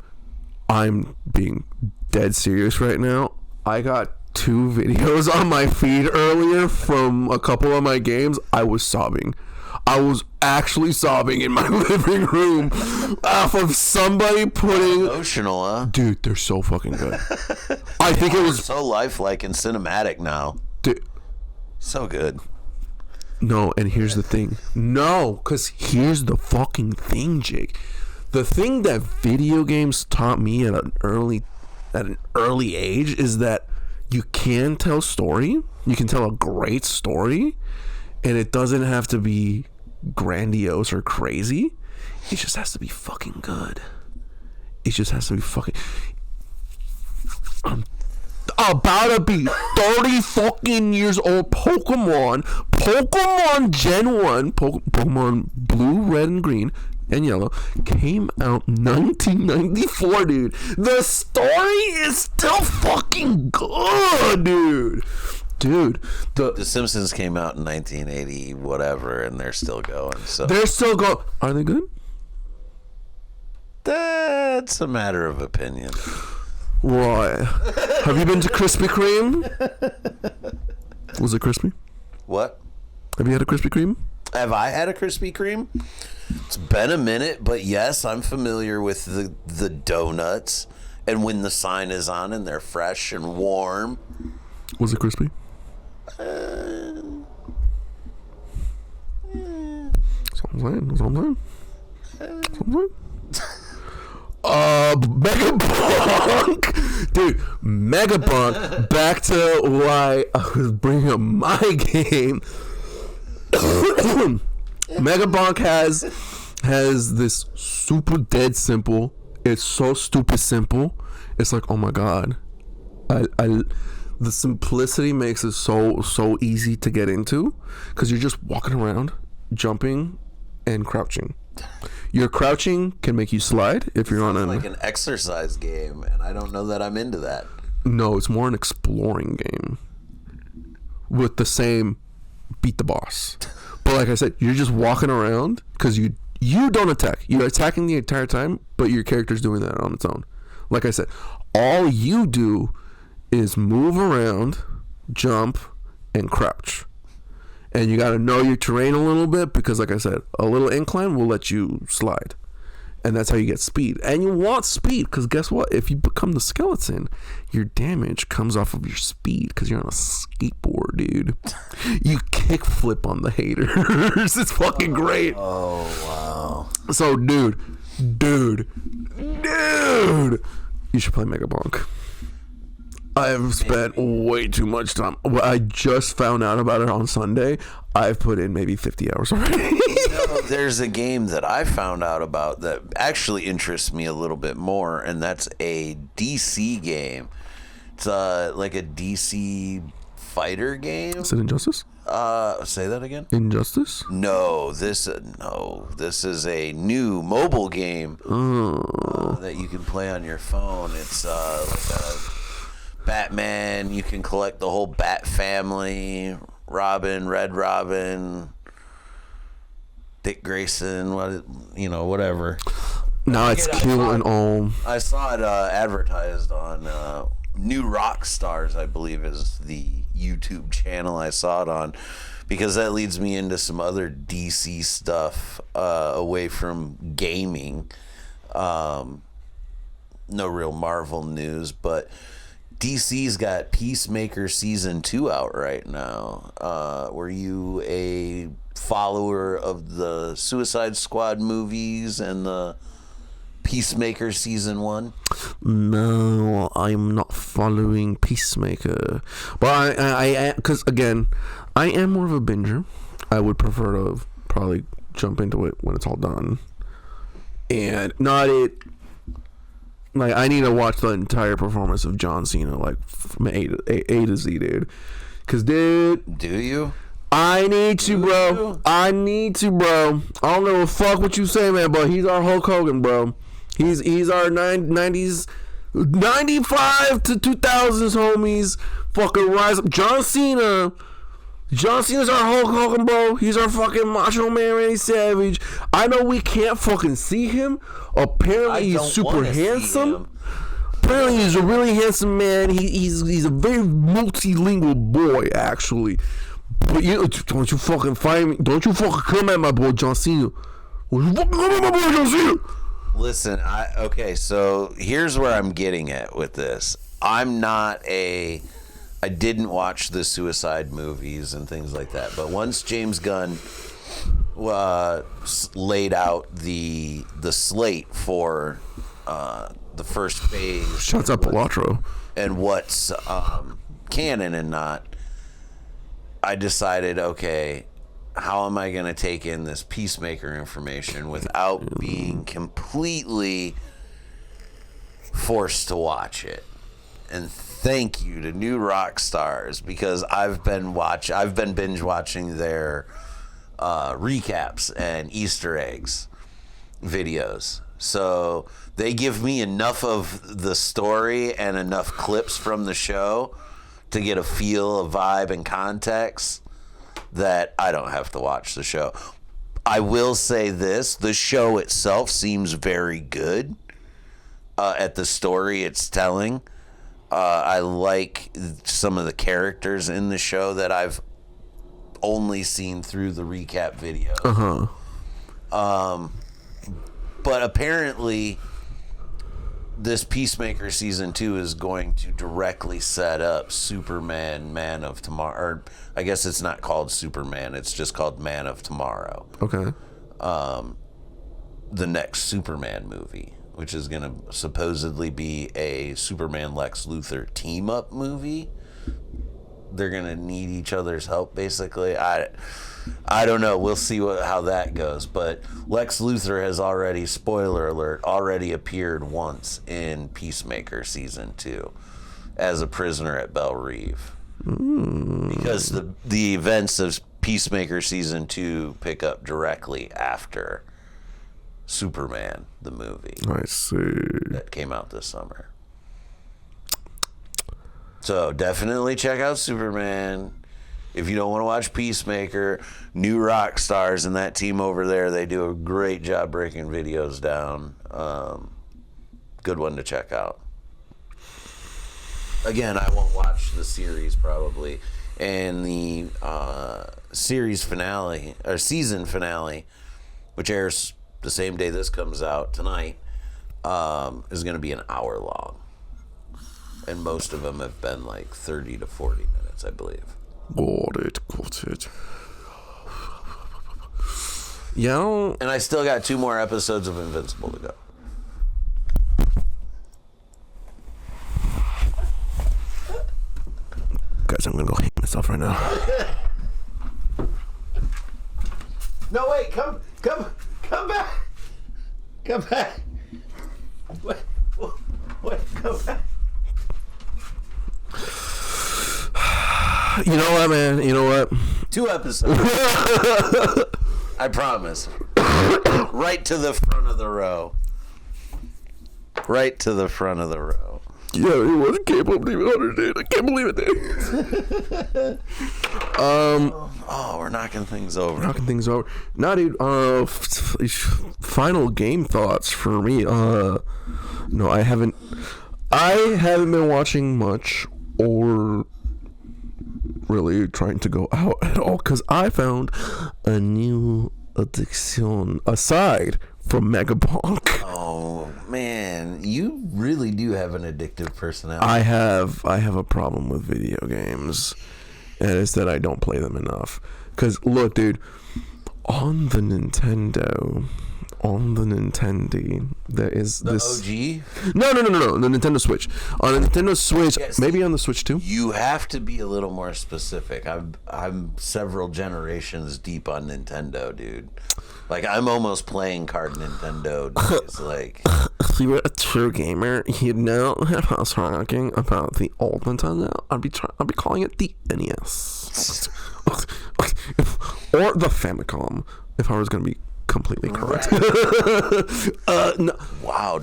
I'm being dead serious right now. I got 2 videos on my feed earlier from a couple of my games. I was sobbing. I was actually sobbing in my living room off of somebody putting... Emotional, huh? Dude, they're so fucking good. I think it was... so lifelike and cinematic now. Dude. So good. No, and here's the thing. No, because here's the fucking thing, Jake. The thing that video games taught me at an early age is that you can tell story. You can tell a great story, and it doesn't have to be grandiose or crazy. It just has to be fucking good. It just has to be fucking... I'm about to be 30 fucking years old. Pokemon Gen 1, Pokemon Blue, Red, and Green, and Yellow came out 1994, dude. The story is still fucking good, dude. The Simpsons came out in 1980 whatever, and they're still going. So they're still going. Are they good? That's a matter of opinion. Why? Have you been to Krispy Kreme? Was it crispy? What? Have you had a Krispy Kreme? Have I had a Krispy Kreme? It's been a minute, but yes, I'm familiar with the donuts, and when the sign is on and they're fresh and warm. Was it crispy? Yeah. That's what I'm saying. Megabunk, dude. Megabunk. Back to why I was bringing up my game. Megabunk has this super dead simple. It's so stupid simple. It's like, oh my god, the simplicity makes it so easy to get into, because you're just walking around, jumping, and crouching. Your crouching can make you slide if you're on like an exercise game, and I don't know that I'm into that. No, it's more an exploring game with the same beat the boss. But like I said, you're just walking around because you don't attack. You're attacking the entire time, but your character's doing that on its own. Like I said, all you do is move around, jump, and crouch. And you got to know your terrain a little bit because, like I said, a little incline will let you slide. And that's how you get speed. And you want speed because guess what? If you become the skeleton, your damage comes off of your speed because you're on a skateboard, dude. You kickflip on the haters. It's fucking great. Oh, wow. So, dude, you should play Mega Bonk. I've spent way too much time. Well, I just found out about it on Sunday. I've put in maybe 50 hours already. There's a game that I found out about that actually interests me a little bit more, and that's a DC game. It's like a DC fighter game. Is it Injustice? Say that again. Injustice? No, this is a new mobile game that you can play on your phone. It's like a Batman. You can collect the whole Bat family. Robin, Red Robin, Dick Grayson, whatever. Now it's cute and all. I saw it advertised on New Rock Stars, I believe is the YouTube channel I saw it on, because that leads me into some other DC stuff away from gaming. No real Marvel news, but DC's got Peacemaker Season 2 out right now. Were you a follower of the Suicide Squad movies and the Peacemaker Season 1? No, I'm not following Peacemaker. But I because again, I am more of a binger. I would prefer to probably jump into it when it's all done. And not it. Like, I need to watch the entire performance of John Cena, like, from A to Z, dude. Because, dude... Do you? I need to, bro. I need to, bro. I don't know fuck what you say, man, but he's our Hulk Hogan, bro. He's our 90s... 95 to 2000s, homies. Fucking rise up. John Cena's our Hulk Hogan, bro. He's our fucking Macho Man Randy Savage. I know we can't fucking see him. Apparently he's super handsome. Apparently he's a really handsome man. He's a very multilingual boy, actually. But don't you fucking find me. Don't you fucking come at my boy John Cena. Don't you fucking come at my boy John Cena. Listen, okay, so here's where I'm getting at with this. I didn't watch the Suicide movies and things like that, but once James Gunn laid out the slate for the first phase, shouts out Pilatro, and what's canon and not, I decided, okay, how am I going to take in this Peacemaker information without being completely forced to watch it? And thank you to New Rock Stars, because I've been binge watching their recaps and Easter eggs videos. So they give me enough of the story and enough clips from the show to get a feel, a vibe, and context that I don't have to watch the show. I will say this, the show itself seems very good at the story it's telling. I like some of the characters in the show that I've only seen through the recap videos. But apparently this Peacemaker Season 2 is going to directly set up Superman Man of Tomorrow. Or I guess it's not called Superman, it's just called Man of Tomorrow. Okay. The next Superman movie, which is going to supposedly be a Superman Lex Luthor team up movie. They're going to need each other's help, basically. I don't know. We'll see how that goes. But Lex Luthor has already, spoiler alert, already appeared once in Peacemaker Season 2 as a prisoner at Belle Reve. Because the events of Peacemaker Season 2 pick up directly after Superman, the movie. I see. That came out this summer. So definitely check out Superman. if you don't want to watch Peacemaker, New Rock Stars and that team over there, they do a great job breaking videos down. Good one to check out. Again, I won't watch the series probably. And the series finale, or season finale, which airs the same day this comes out tonight, is going to be an hour long. And most of them have been like 30 to 40 minutes, I believe. Got it. Yeah. And I still got 2 more episodes of Invincible to go. Guys, I'm gonna go hang myself right now. No, wait, come back. Come back. Wait, come back. You know what, man? You know what? 2 episodes. I promise. Right to the front of the row. Right to the front of the row. Yeah, it wasn't capable of even 100, dude. I can't believe it, dude. We're knocking things over. Nah, dude. Final game thoughts for me. No, I haven't been watching much or really trying to go out at all because I found a new addiction aside from Megapunk. Oh man, you really do have an addictive personality. I have a problem with video games, and it's that I don't play them enough. Cause look, dude, on the Nintendo, there is the this OG. No, the Nintendo Switch. On the Nintendo Switch, Yes, maybe on the Switch too. You have to be a little more specific. I'm several generations deep on Nintendo, dude. Like I'm almost playing card Nintendo days. Like If you were a true gamer, you'd know if I was talking about the old Nintendo, I'd be calling it the NES. Or the Famicom, if I was going to be completely correct. No. Wow,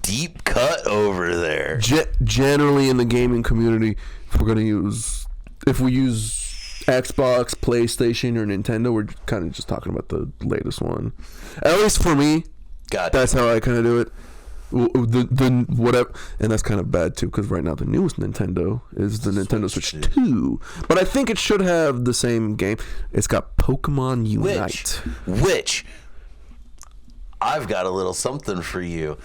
deep cut over there. Generally in the gaming community, if we use Xbox, PlayStation, or Nintendo, we're kind of just talking about the latest one. At least for me, that's how I kind of do it. The whatever, and that's kind of bad too, because right now the newest Nintendo is the Nintendo Switch 2, but I think it should have the same game. It's got Pokemon Unite, which I've got a little something for you.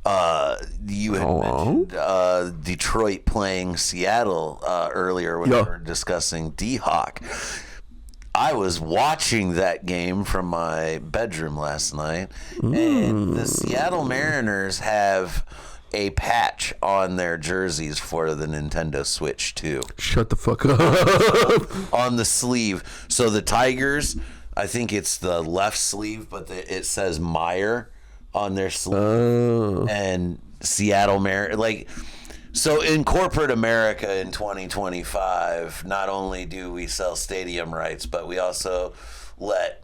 You had mentioned Detroit playing Seattle earlier when we were discussing D-Hawk. I was watching that game from my bedroom last night, and the Seattle Mariners have a patch on their jerseys for the Nintendo Switch 2. Shut the fuck up. On the sleeve. So the Tigers, I think it's the left sleeve, but it says Meyer on their sleeve. And Seattle Mariners, so in corporate America in 2025, not only do we sell stadium rights, but we also let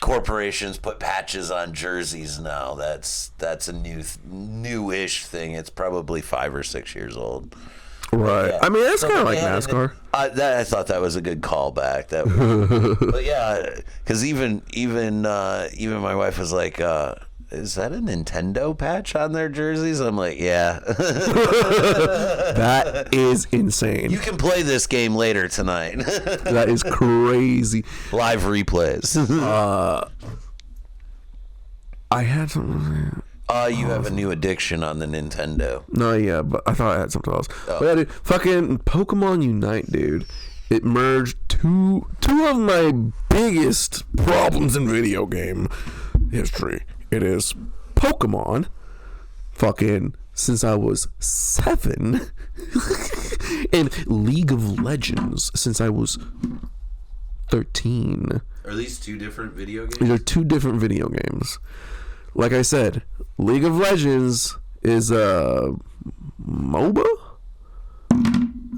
corporations put patches on jerseys now. That's a newish thing. It's probably 5 or 6 years old. Right. Yeah. I mean, that's kind of like NASCAR. I thought that was a good callback. But yeah, because even my wife was like, is that a Nintendo patch on their jerseys? I'm like, yeah. That is insane. You can play this game later tonight. That is crazy. Live replays. I had something. You have a new addiction on the Nintendo. No, yeah, but I thought I had something else. But yeah, dude, fucking Pokemon Unite, dude. It merged two of my biggest problems in video game history. It is Pokemon, fucking since I was 7, and League of Legends since I was 13. Are these 2 different video games? These are 2 different video games. Like I said, League of Legends is a MOBA,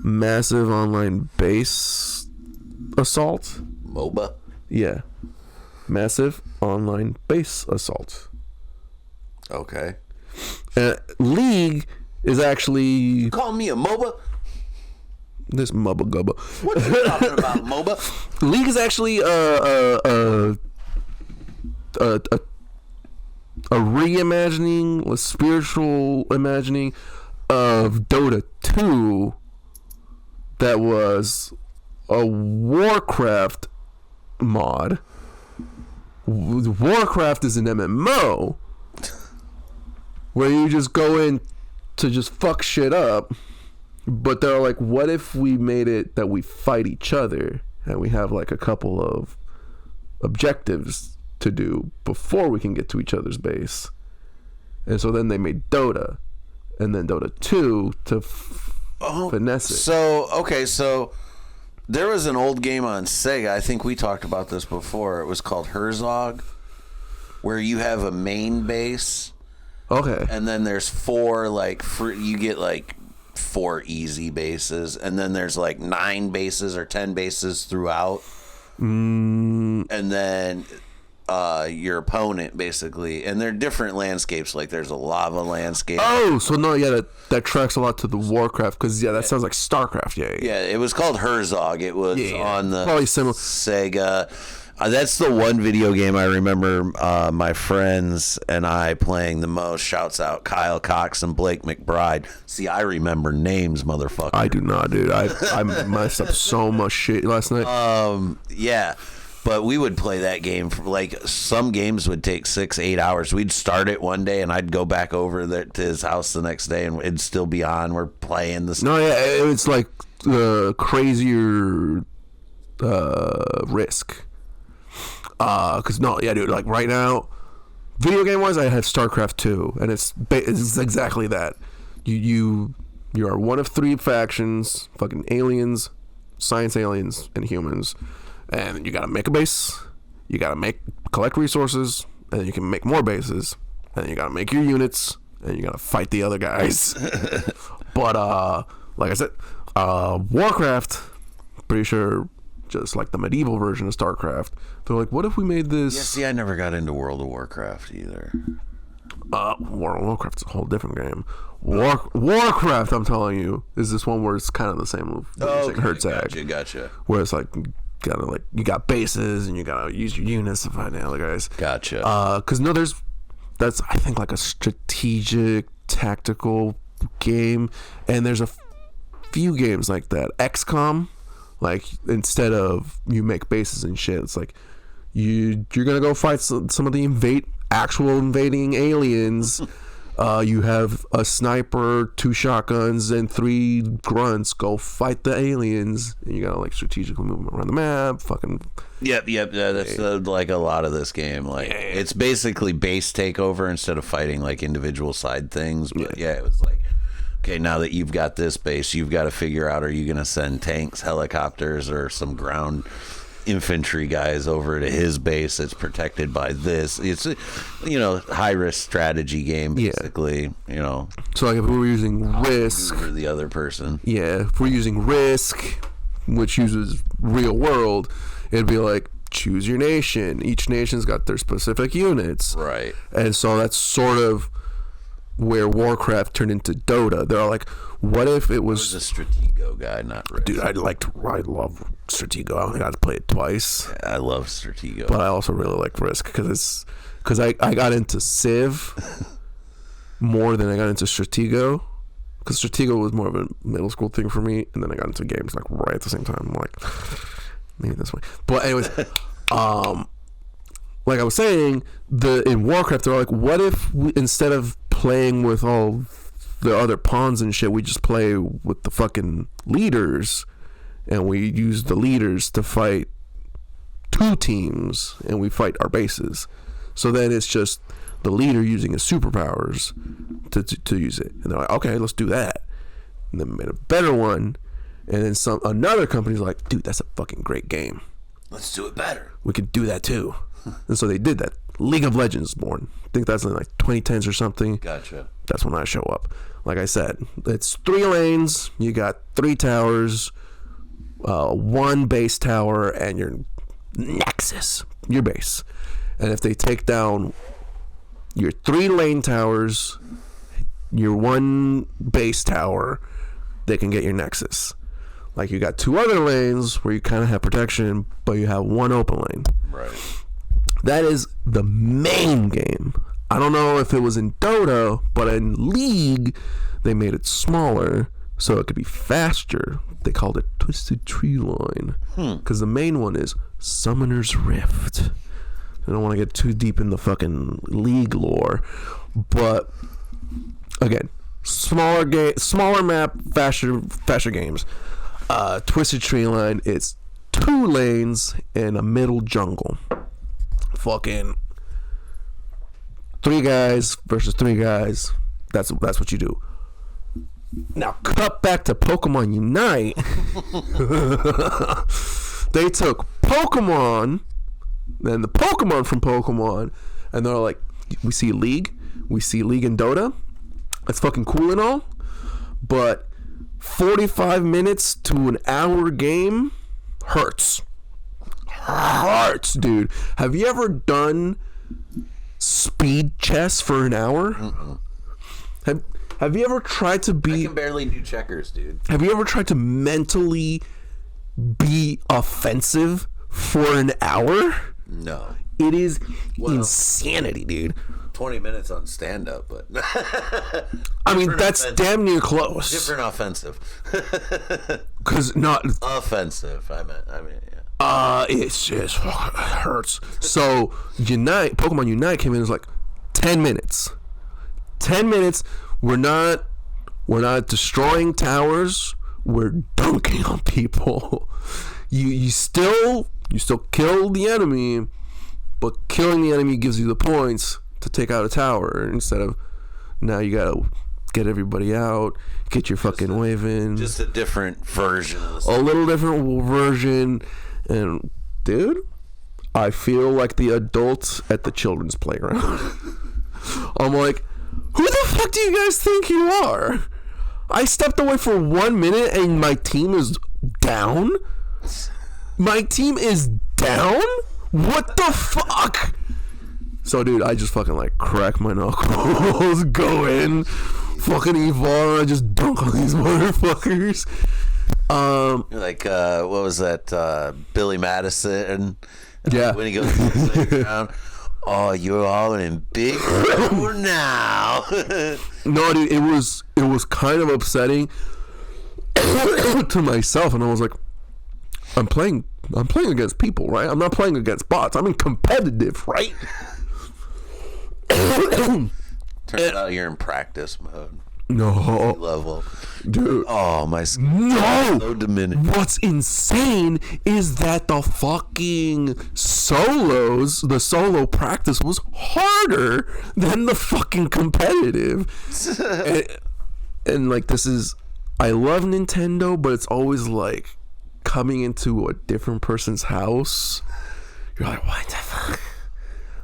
massive online base assault. MOBA? Yeah. Massive online base assault. Okay. League is actually... You call me a MOBA? This Mubba Gubba. What are you talking about, MOBA? League is actually a reimagining, a spiritual imagining of Dota 2 that was a Warcraft mod. Warcraft is an MMO where you just go in to just fuck shit up, but they're like, what if we made it that we fight each other and we have like a couple of objectives to do before we can get to each other's base? And so then they made Dota, and then Dota 2 to finesse it. So there was an old game on Sega. I think we talked about this before. It was called Herzog, where you have a main base. Okay. And then there's 4 like you get like 4 easy bases, and then there's like 9 bases or 10 bases throughout. And then your opponent basically, and they're different landscapes. Like there's a lava landscape. Oh, so no, yeah, that tracks a lot to the Warcraft, because that sounds like StarCraft. Yeah. It was called Herzog. It was on the probably similar Sega. That's the one video game I remember my friends and I playing the most. Shouts out Kyle Cox and Blake McBride. See, I remember names, motherfucker. I do not, dude. I messed up so much shit last night. Yeah. But we would play that game for like, some games would take 6-8 hours. We'd start it one day and I'd go back over there to his house the next day and it'd still be on. We're playing this. No, yeah, it's like crazier Risk. Cause no, yeah, dude. Like right now, video game wise, I have StarCraft 2, and it's exactly that. You are one of 3 factions: fucking aliens, science aliens, and humans. And you gotta make a base. You gotta collect resources, and then you can make more bases. And then you gotta make your units, and you gotta fight the other guys. But like I said, Warcraft, pretty sure, just like the medieval version of StarCraft. They're like, what if we made this? Yeah, see, I never got into World of Warcraft either. World of Warcraft's a whole different game. Warcraft, I'm telling you, is this one where it's kind of the same move. Okay, gotcha. Where it's like, you got bases and you gotta use your units to fight the other guys. Gotcha. Because that's I think like a strategic tactical game, and there's a few games like that. XCOM, like instead of you make bases and shit, it's like you're gonna go fight some of the actual invading aliens. You have a sniper, 2 shotguns, and 3 grunts. Go fight the aliens. And you gotta like strategically move them around the map. Fucking. Yep. Yeah, that's like a lot of this game. Like it's basically base takeover instead of fighting like individual side things. But yeah, it was like, okay, now that you've got this base, you've got to figure out: are you gonna send tanks, helicopters, or some ground infantry guys over to his base that's protected by this? It's high risk strategy game basically. So like if we were using Risk for the other person, if we're using Risk, which uses real world, it'd be like choose your nation. Each nation's got their specific units, right? And so that's sort of where Warcraft turned into Dota. They're like, what if it was a Stratego guy, not Risk. Dude, I love Stratego. I only got to play it twice. Yeah, I love Stratego, but I also really like Risk because I got into Civ more than I got into Stratego, because Stratego was more of a middle school thing for me, and then I got into games like right at the same time. I'm like, maybe this way. But anyways, like I was saying, in Warcraft, they're like, what if instead of playing with all the other pawns and shit, we just play with the fucking leaders, and we use the leaders to fight 2 teams, and we fight our bases. So then it's just the leader using his superpowers to use it, and they're like, okay, let's do that. And then made a better one, and then another company's like, dude, that's a fucking great game. Let's do it better. We could do that too. And so they did that. League of Legends born. I think that's in like 2010s or something. Gotcha. That's when I show up. Like I said, it's 3 lanes. You got 3 towers, 1 base tower, and your nexus, your base. And if they take down your 3 lane towers, your 1 base tower, they can get your nexus. Like you got 2 other lanes where you kind of have protection, but you have 1 open lane. Right. That is the main game. I don't know if it was in Dota, but in League, they made it smaller so it could be faster. They called it Twisted Tree Line. Because the main one is Summoner's Rift. I don't want to get too deep in the fucking League lore. But, again, smaller map, faster games. Twisted Tree Line, it's 2 lanes in a middle jungle. Fucking 3 guys versus 3 guys. That's what you do. Now cut back to Pokemon Unite. They took Pokemon and the Pokemon from Pokemon, and they're like, we see League in Dota. That's fucking cool and all, but 45 minutes to an hour game hurts, dude. Have you ever done speed chess for an hour? Have you ever tried to be... I can barely do checkers, dude. Have you ever tried to mentally be offensive for an hour? No. It is insanity, dude. 20 minutes on stand-up, but... I mean, that's offensive. Damn near close. Different offensive. Because not... Offensive, I mean, yeah. It hurts. So, Pokemon Unite came in and was like, 10 minutes. 10 minutes... We're not destroying towers. We're dunking on people. You still kill the enemy, but killing the enemy gives you the points to take out a tower instead of now you gotta get everybody out, get your fucking wave in. Just a different version of a little different version. And dude, I feel like the adults at the children's playground. I'm like, who the fuck do you guys think you are? I stepped away for 1 minute and my team is down? My team is down? What the fuck? So, dude, I just fucking, like, crack my knuckles, go in, fucking evolve, and I just dunk on these motherfuckers. Like, what was that, Billy Madison? Yeah. When he goes to the playground. Oh, you're all in big trouble now. No, dude, it was kind of upsetting to myself, and I was like, I'm playing against people, right? I'm not playing against bots. I'm in competitive, right? Turns out you're in practice mode. No level, dude. Oh my. No. So diminished. What's insane is that the fucking the solo practice was harder than the fucking competitive. and like this is, I love Nintendo, but it's always like coming into a different person's house. You're like, what the fuck?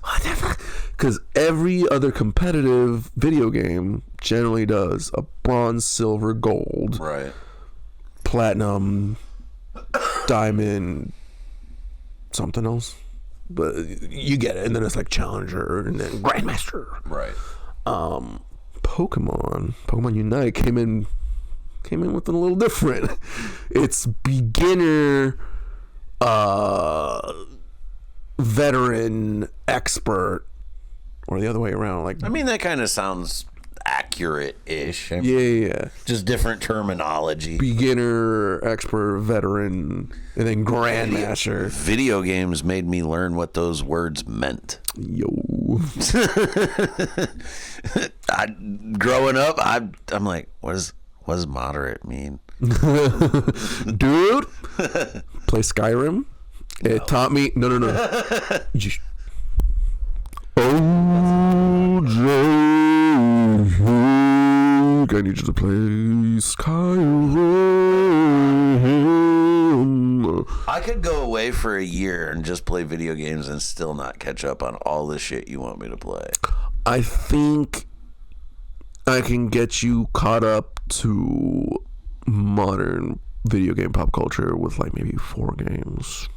What the fuck? Because every other competitive video game generally does a bronze, silver, gold, right, platinum, diamond, something else. But you get it. And then it's like challenger and then grandmaster. Right. Pokemon Unite came in with a little different. It's beginner, veteran, expert, or the other way around. Like, I mean, that kind of sounds accurate-ish. Yeah. Just different terminology. Beginner, expert, veteran, and then grandmaster. Video games made me learn what those words meant. Yo. Growing up, I'm like, what does moderate mean? Dude, play Skyrim. No. It taught me. No. I need you to play Skyrim. I could go away for a year and just play video games and still not catch up on all the shit you want me to play. I think I can get you caught up to modern video game pop culture with like maybe 4 games.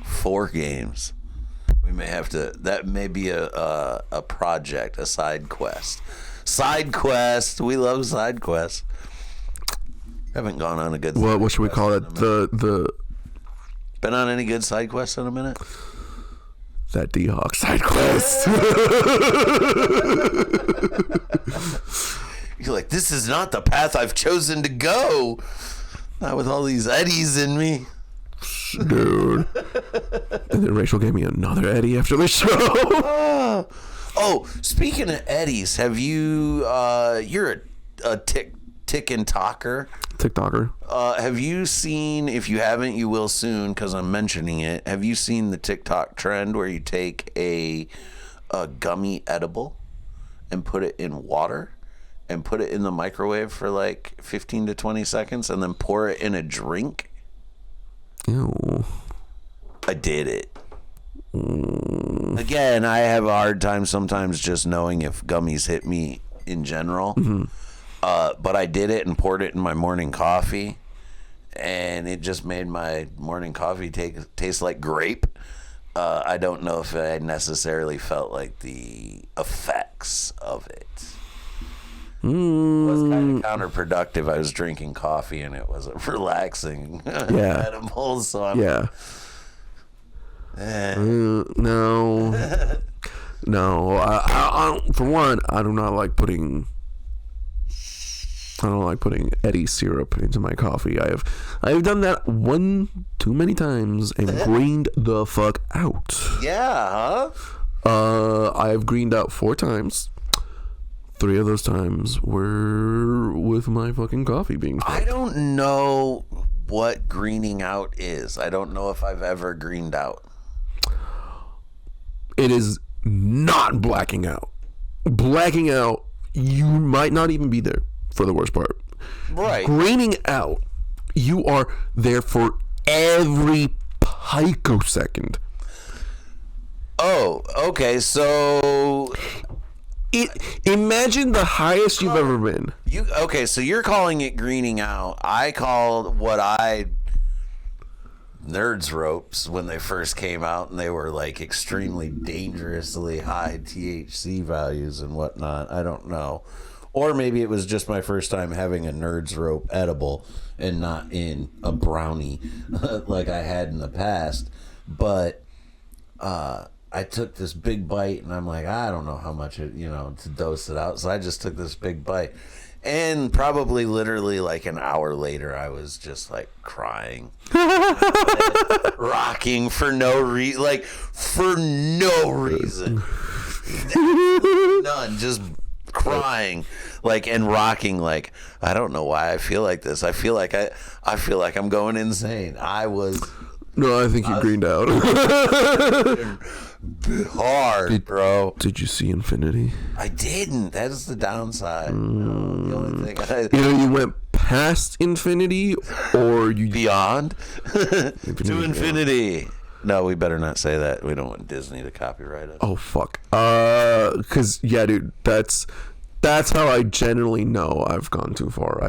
4 games. We may have to. That may be a project, a side quest. Side quest. We love side quests. Haven't gone on a good. What should we call it? The Been on any good side quests in a minute? that D-Hawk side quest. You're like, this is not the path I've chosen to go. Not with all these eddies in me. Dude. And then Rachel gave me another Eddie after the show. Oh, speaking of eddies, have you, you're a tick and talker. TikToker. Have you seen, if you haven't, you will soon because I'm mentioning it. Have you seen the TikTok trend where you take a gummy edible and put it in water and put it in the microwave for like 15 to 20 seconds and then pour it in a drink? Ew. I did it. Again, I have a hard time sometimes just knowing if gummies hit me in general. Mm-hmm. But I did it and poured it in my morning coffee, and it just made my morning coffee taste like grape. I don't know if I necessarily felt like the effects of it. It was kind of counterproductive. I was drinking coffee and it wasn't relaxing. Yeah. Edibles, so I'm, Yeah. No. No. I for one, I do not like putting Eddie syrup into my coffee. I have done that one too many times and greened the fuck out. Yeah, huh? I have greened out 4 times. 3 of those times were with my fucking coffee being fucked. I don't know what greening out is. I don't know if I've ever greened out. It is not blacking out. Blacking out, you might not even be there for the worst part. Right. Greening out, you are there for every picosecond. Oh, okay. So Imagine the highest you've ever been. So you're calling it greening out. I called what nerds ropes when they first came out, and they were like extremely dangerously high THC values and whatnot. I don't know. Or maybe it was just my first time having a nerds rope edible and not in a brownie like I had in the past. But I took this big bite and I'm like, I don't know how much to dose it out. So I just took this big bite. And probably literally like an hour later, I was just like crying, rocking for no reason, none, just crying, and rocking, I don't know why I feel like this. I feel like I'm going insane. No, I think you greened out. Hard, bro. Did you see Infinity? I didn't. That is the downside. The only thing You went past Infinity, or you beyond to Infinity. No, we better not say that. We don't want Disney to copyright us. Oh fuck. Cause yeah, dude, that's how I generally know I've gone too far.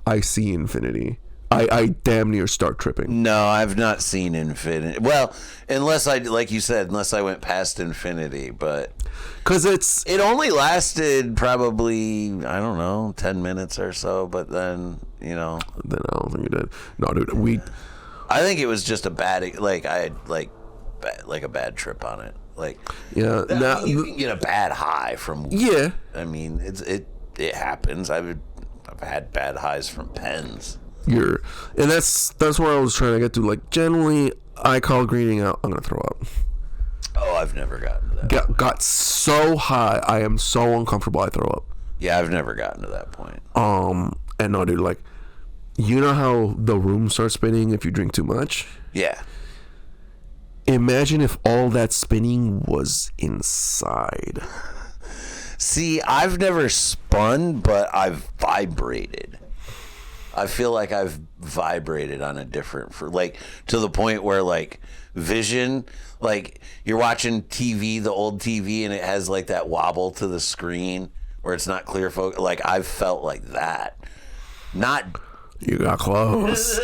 I see Infinity. I damn near start tripping. No, I've not seen Infinity. Well, unless I went past Infinity, but because it only lasted probably, I don't know, 10 minutes or so. But then Then I don't think it did. No, dude, I think it was just a bad, I had a bad trip on it. Yeah, now you can get a bad high from. Yeah, I mean, it happens. I've had bad highs from pens. And that's where I was trying to get to. Generally, I call greening out. I'm gonna throw up. Oh, I've never gotten to that. Got so high, I am so uncomfortable. I throw up. Yeah, I've never gotten to that point. And no, dude, you know how the room starts spinning if you drink too much? Yeah. Imagine if all that spinning was inside. See, I've never spun, but I've vibrated. I feel like I've vibrated on a different, to the point where vision, you're watching TV, the old TV, and it has that wobble to the screen where it's not clear focus. I've felt like that. Not. You got close.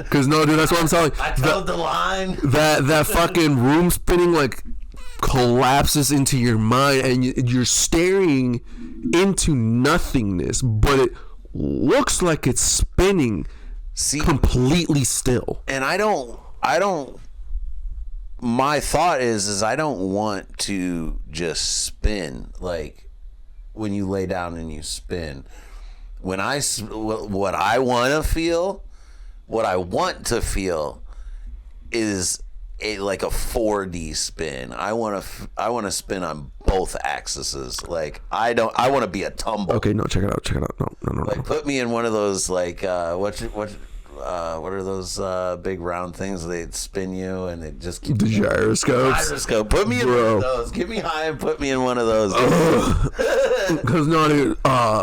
Cause no, dude, that's what I'm telling. I told the line. That fucking room spinning collapses into your mind, and you're staring into nothingness, but it looks like it's spinning completely still. And I don't. My thought is I don't want to just spin like when you lay down and you spin. What I want to feel is like a 4D spin. I want to spin on both axes. Like I want to be a tumble. Okay, no, check it out. No. Like put me in one of those what are those big round things they spin you and it just keeps the gyroscopes. Put me in one of those. Get me high and put me in one of those. Because not even.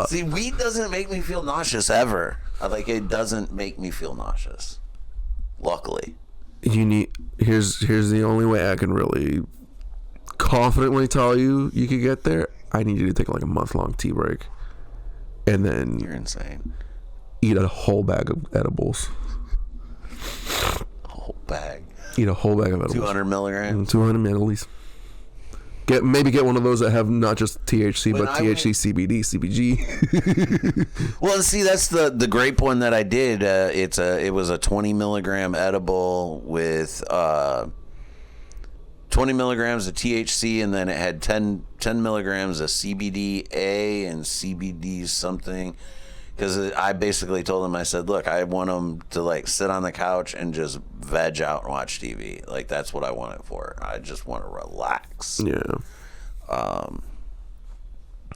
See, weed doesn't make me feel nauseous ever. Like it doesn't make me feel nauseous. Luckily. Here's the only way I can really confidently tell you could get there. I need you to take like a month-long tea break, and then you're insane. Eat a whole bag of edibles. A whole bag. Eat a whole bag of edibles. 200 milligrams. 200 milliliters. Get one of those that have not just THC but THC, CBD, CBG. Well, see, that's the grape one that I did. It was a 20 milligram edible with 20 milligrams of THC, and then it had 10 milligrams of CBD-A and CBD something. Because I basically told him, I said, look, I want him to like sit on the couch and just veg out and watch TV. Like that's what I want it for. I just want to relax. Yeah.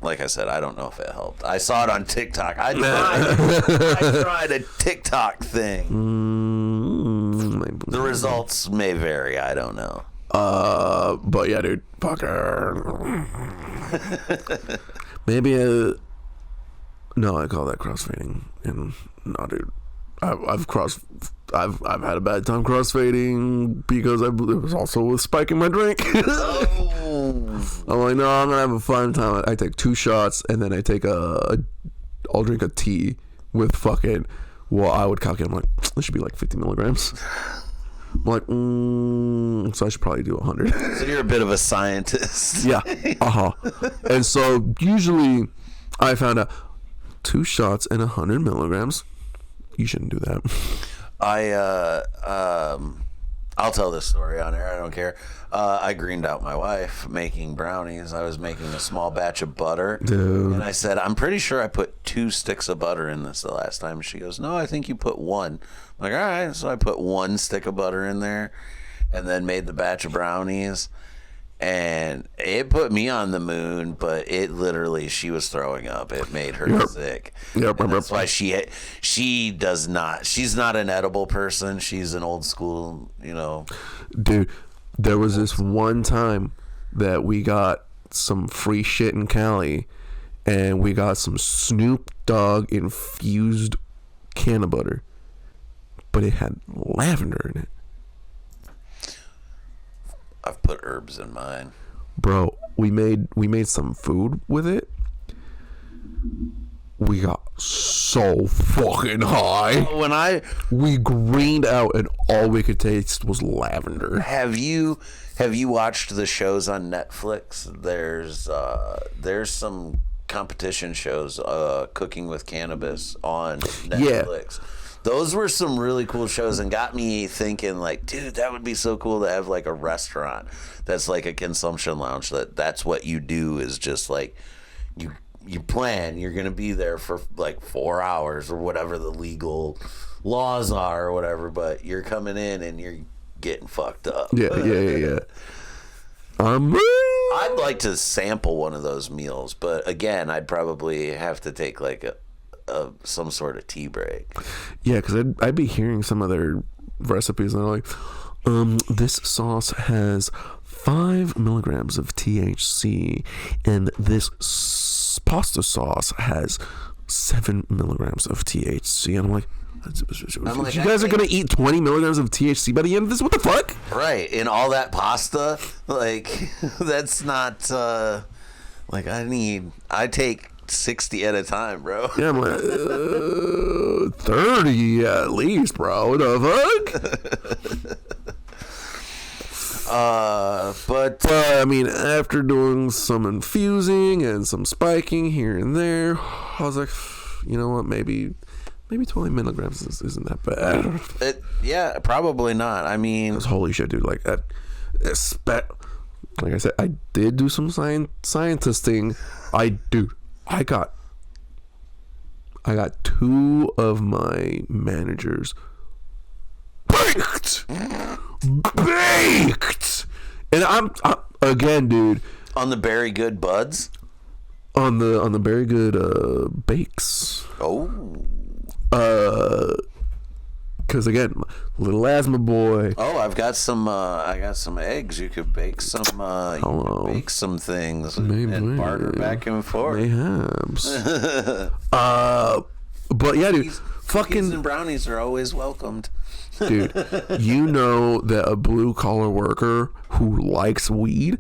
Like I said, I don't know if it helped. I saw it on TikTok. I tried a TikTok thing. The results may vary. I don't know. But yeah, dude, fucker. Maybe no, I call that crossfading. And no, dude, I've had a bad time crossfading because it was also with spiking my drink. I'm like, no, I'm gonna have a fun time. I take 2 shots and then I take I'll drink a tea with fucking. Well, I would calculate. I'm like, this should be like 50 milligrams. I'm like, so I should probably do 100. So you're a bit of a scientist. Yeah. And so usually, I found out 2 shots and 100 milligrams. You shouldn't do that. I'll tell this story on air. I don't care. I greened out my wife making brownies. I was making a small batch of butter. Dude. And I said, I'm pretty sure I put 2 sticks of butter in this the last time. She goes, no, I think you put 1. I'm like, all right. So I put 1 stick of butter in there and then made the batch of brownies. And it put me on the moon, but it literally, she was throwing up. It made her sick. Yep. And that's why she does not. She's not an edible person. She's an old school, Dude, there was this one time that we got some free shit in Cali, and we got some Snoop Dogg infused can of butter, but it had lavender in it. I've put herbs in mine. Bro, we made some food with it. We got so fucking high. We greened out and all we could taste was lavender. Have you watched the shows on Netflix? There's some competition shows, cooking with cannabis on Netflix. Yeah. Those were some really cool shows and got me thinking, like, dude, that would be so cool to have like a restaurant that's like a consumption lounge. That's what you do, is just like you plan, you're gonna be there for like 4 hours or whatever the legal laws are or whatever, but you're coming in and you're getting fucked up. Yeah. I'd like to sample one of those meals, but again, I'd probably have to take like some sort of tea break. Yeah, because I'd be hearing some of their recipes and they're like, this sauce has 5 milligrams of THC and this pasta sauce has 7 milligrams of THC. And I'm like, you guys are going to eat 20 milligrams of THC by the end of this? What the fuck? Right. And all that pasta, like, that's not, like, I take 60 at a time, bro. Yeah, I'm like, 30 at least, bro. What the fuck? But I mean, after doing some infusing and some spiking here and there, I was like, you know what? Maybe 20 milligrams isn't that bad. Yeah, probably not. I mean, Holy shit, dude! Like that. Like I said, I did do some scientisting. I got 2 of my managers baked, and I'm again, dude, on the very good buds. On the very good bakes. Oh. Because again, little asthma boy. Oh, I've got some. I got some eggs. You could bake some. You could bake some things and barter back and forth. Mayhaps. But yeah, dude, Cookies and brownies are always welcomed. Dude, you know that a blue collar worker who likes weed,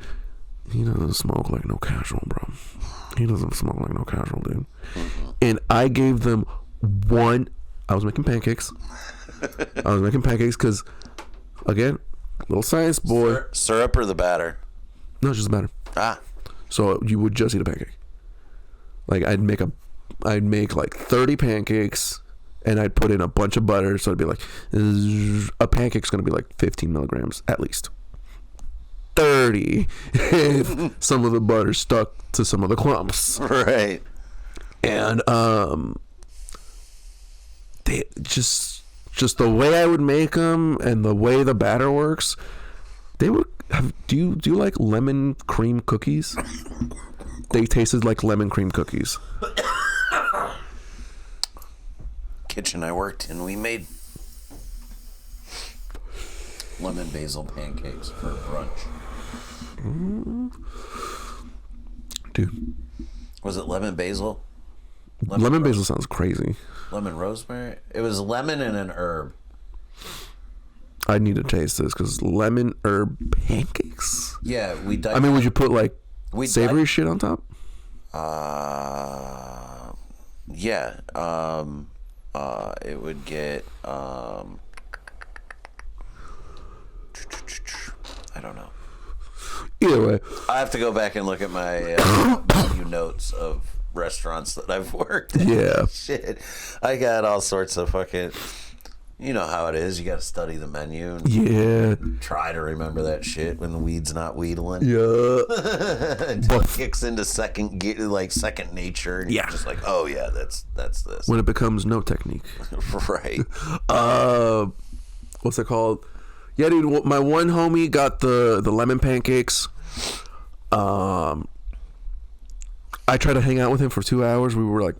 he doesn't smoke like no casual, bro. He doesn't smoke like no casual, dude. Mm-hmm. And I gave them one. I was making pancakes. Because, again, little science boy. Syrup or the batter? No, it's just batter. Ah. So you would just eat a pancake. Like I'd make like 30 pancakes, and I'd put in a bunch of butter. So it'd be like a pancake's gonna be like 15 milligrams at least. 30 if some of the butter stuck to some of the clumps. Right. And they just the way I would make them and the way the batter works, they would have. Do you like lemon cream cookies? They tasted like lemon cream cookies. Kitchen I worked in, we made lemon basil pancakes for brunch. Dude, was it lemon basil? Lemon basil sounds crazy. Lemon rosemary? It was lemon and an herb. I need to taste this because lemon herb pancakes. Yeah, I mean, would you put like savory shit on top? Yeah. It would get. I don't know. Either way, I have to go back and look at my menu notes of restaurants that I've worked at. Yeah. Shit. I got all sorts of fucking. You know how it is. You got to study the menu. And yeah. Try to remember that shit when the weed's not wheedling. Yeah. Until it kicks into second nature. And you're just like, oh yeah, that's this. When it becomes no technique. Right. What's it called? Yeah, dude. My one homie got the lemon pancakes. I tried to hang out with him for 2 hours. We were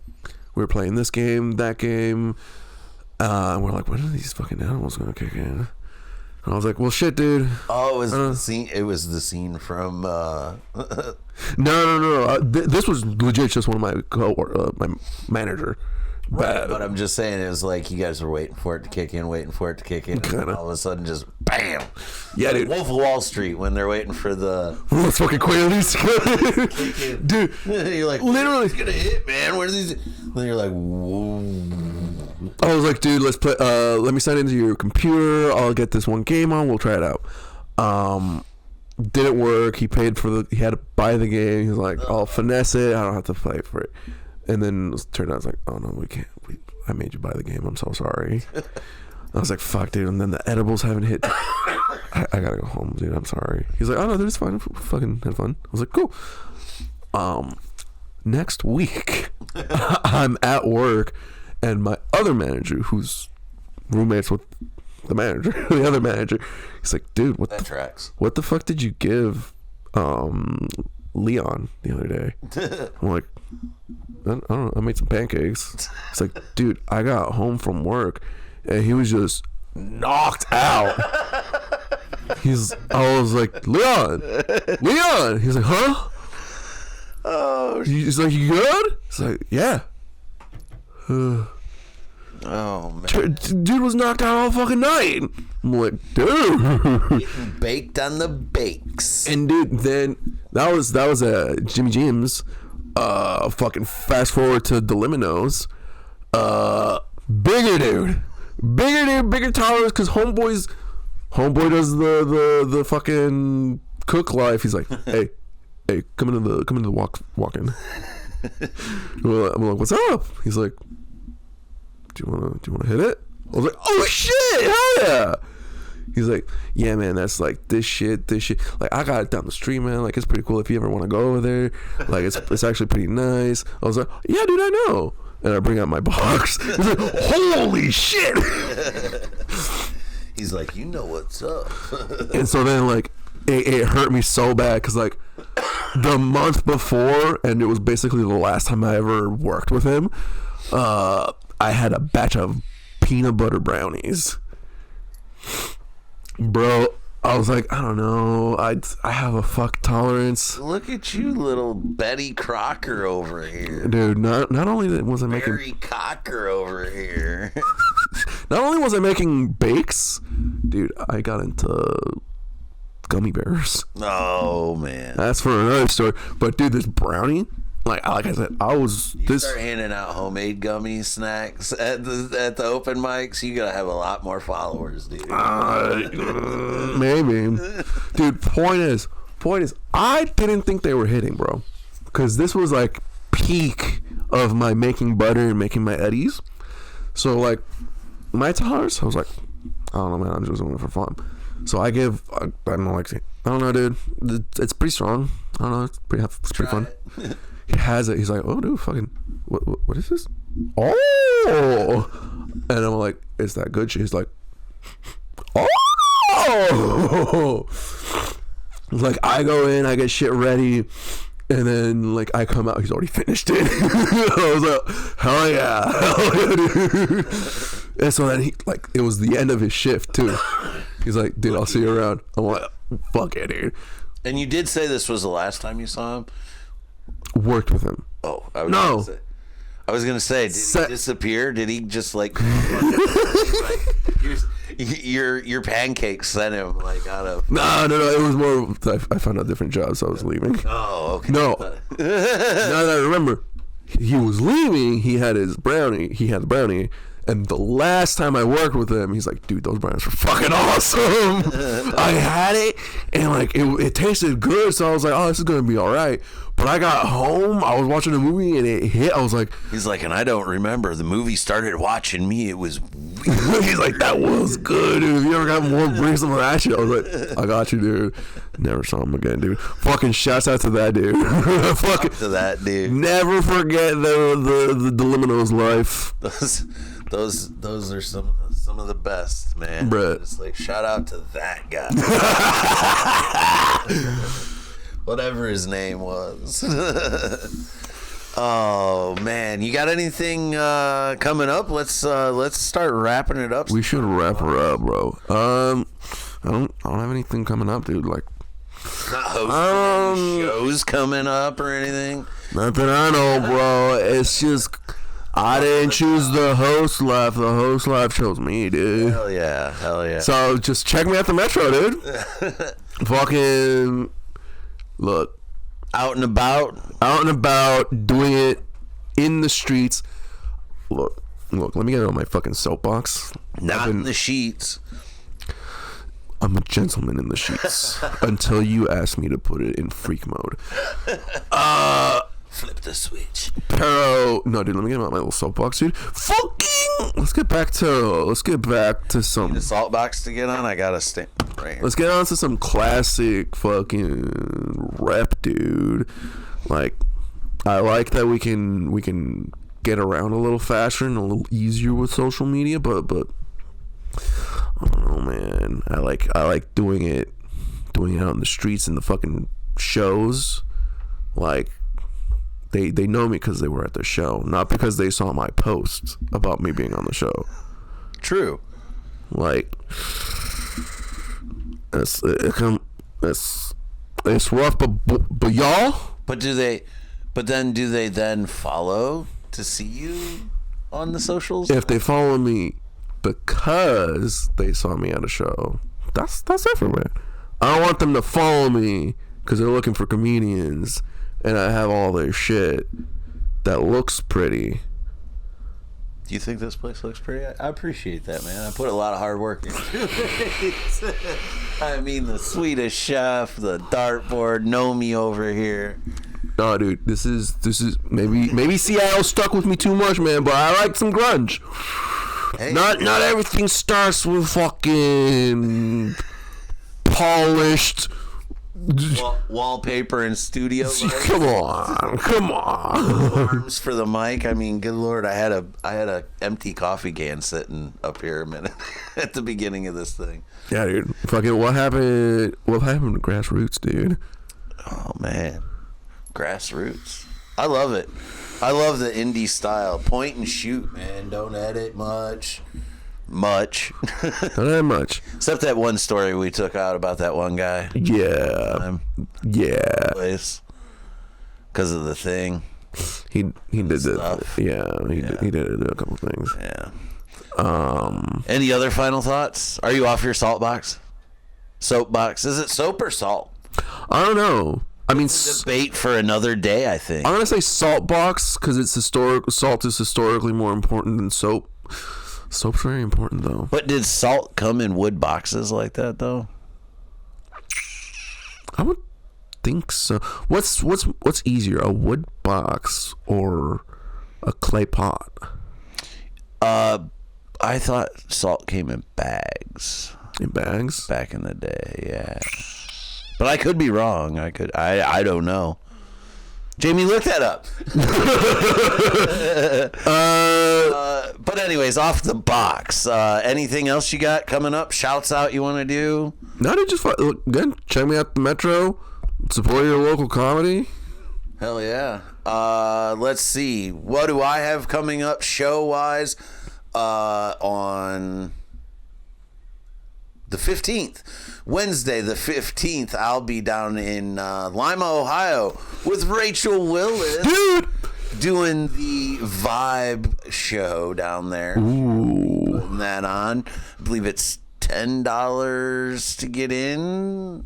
playing this game, that game. And we're like, when are these fucking animals gonna kick in? And I was like, well, shit, dude. Oh, it was the scene. It was the scene from. No. This was legit just one of my my manager. Right, but I'm just saying, it was like you guys were waiting for it to kick in, and then all of a sudden, just bam. Yeah, like dude. Wolf of Wall Street when they're waiting for the. Let's fucking quit these. Dude, you're like, literally, it's gonna hit, man. Where's these? Then you're like, whoa. I was like, dude, let's play. Let me sign into your computer. I'll get this one game on. We'll try it out. Didn't work. He paid for he had to buy the game. He's like, I'll finesse it. I don't have to play for it. And then it turned out, I was like, oh no, we can't. I made you buy the game. I'm so sorry. I was like, fuck, dude. And then the edibles haven't hit. I gotta go home, dude. I'm sorry. He's like, oh no, dude, it's fine. Fucking have fun. I was like, cool. Next week, I'm at work, and my other manager, who's roommates with the manager, the other manager, he's like, dude, what the fuck did you give Leon the other day? I'm like, I don't know. I made some pancakes. It's like, dude, I got home from work and he was just knocked out. I was like, Leon. He's like, huh? Oh, he's like, you good? It's like, yeah. Oh man, dude was knocked out all fucking night. I'm like, dude, getting baked on the bakes. And dude, then that was Jimmy Jim's. Fucking fast forward to Deliminos. Bigger tolerance, because homeboy does the fucking cook life. He's like, hey, come into the walk-in. I'm like, what's up? He's like, do you wanna hit it? I was like, oh shit, hell yeah. He's like, yeah, man, that's like this shit. Like, I got it down the street, man. Like, it's pretty cool if you ever want to go over there. Like, it's actually pretty nice. I was like, yeah, dude, I know. And I bring out my box. He's like, holy shit. He's like, you know what's up. And so then, like, it hurt me so bad because, like, the month before, and it was basically the last time I ever worked with him, I had a batch of peanut butter brownies. Bro, I was like, I don't know. I have a fuck tolerance. Look at you, little Betty Crocker over here. Dude, not only was I making Barry Cocker over here. not only was I making bakes, dude, I got into gummy bears. Oh man, That's for another story. But dude, this brownie, like I said, you start handing out homemade gummy snacks at the open mics, you gotta have a lot more followers, dude. Maybe, dude. Point is, I didn't think they were hitting, bro, because this was like peak of my making butter and making my eddies. So like my tolerance, I was like, I don't know, man. I'm just doing it for fun. So I don't know, like, I don't know, dude. It's pretty strong. I don't know. It's pretty fun. He has it. He's like, oh, dude, fucking, what is this? Oh, and I'm like, is that good? He's like, oh, like I go in, I get shit ready, and then like I come out, he's already finished it. I was like, hell yeah, dude. And so then he, like, it was the end of his shift too. He's like, dude, I'll see you around. I'm like, fuck it, dude. And you did say this was the last time you saw him? Worked with him. Oh, No. I was gonna say, did he disappear? Did he just like, your pancakes sent him like out of? No. It was more. I found a different job, so I was leaving. Oh, okay. No. Now that I remember, he was leaving. He had his brownie. He had the brownie. And the last time I worked with him, he's like, dude, those brownies were fucking awesome. I had it, and like it tasted good, so I was like, oh, this is gonna be all right. But I got home, I was watching a movie, and it hit. I was like, he's like, and I don't remember. The movie started watching me. It was weird. He's like, that was good, dude. If you ever got more, bring some of that shit. I was like, I got you, dude. Never saw him again, dude. Fucking shouts out to that dude. Fucking to that dude. Never forget the Delimono's life. Those are some of the best, man. Bruh. Just like, shout out to that guy. Whatever his name was. Oh man, you got anything coming up? Let's start wrapping it up. We should wrap her up, bro. I don't have anything coming up, dude. Like, not hosting any shows coming up or anything. Not that I know, bro. It's just I didn't choose the host life. The host life chose me, dude. Hell yeah. So just check me at the Metro, dude. Fucking look. Out and about, doing it in the streets. Look, let me get on my fucking soapbox. not in the sheets. I'm a gentleman in the sheets until you ask me to put it in freak mode. Flip the switch. Pero, no, dude, let me get on my little soapbox, dude. Fucking, let's get back to some. The salt box to get on. I got a stamp right here. Let's get on to some classic fucking rap, dude. Like, I like that we can get around a little faster and a little easier with social media, but I don't know, man. I like doing it out in the streets and the fucking shows. Like, they know me because they were at the show, not because they saw my posts about me being on the show. True. Like, it's rough, but y'all. But do they then follow to see you on the socials? If they follow me because they saw me at a show, that's different, man. I don't want them to follow me because they're looking for comedians and I have all their shit that looks pretty. Do you think this place looks pretty? I appreciate that, man. I put a lot of hard work into it. I mean, the Swedish chef, the dartboard, Nomi over here. Nah, dude. This is maybe Seattle stuck with me too much, man. But I like some grunge. Hey. Not everything starts with fucking polished wallpaper and studio lights. Come on. Arms for the mic. I mean, good lord, I had a empty coffee can sitting up here a minute at the beginning of this thing. Yeah, dude. Fucking what happened to Grassroots, dude? Oh man, Grassroots. I love it. I love the indie style. Point and shoot, man. Don't edit much. Don't edit much. Except that one story we took out about that one guy. Yeah. Place. Because of the thing. He did that. Yeah, he did a couple things. Yeah. Any other final thoughts? Are you off your soapbox? Is it soap or salt? I don't know. I mean, debate for another day, I think. I'm gonna say salt box because it's historic. Salt is historically more important than soap. Soap's very important, though. But did salt come in wood boxes like that, though? I would think so. What's easier, a wood box or a clay pot? I thought salt came in bags. In bags? Back in the day, yeah. But I could be wrong. I don't know. Jamie, look that up. But anyways, off the box. Anything else you got coming up? Shouts out you want to do? No, just look, again, check me out at the Metro. Support your local comedy. Hell yeah. Let's see. What do I have coming up show-wise? On the 15th, Wednesday the 15th, I'll be down in Lima, Ohio with Rachel Willis. Dude! Doing the Vibe show down there. Ooh. Putting that on. I believe it's $10 to get in.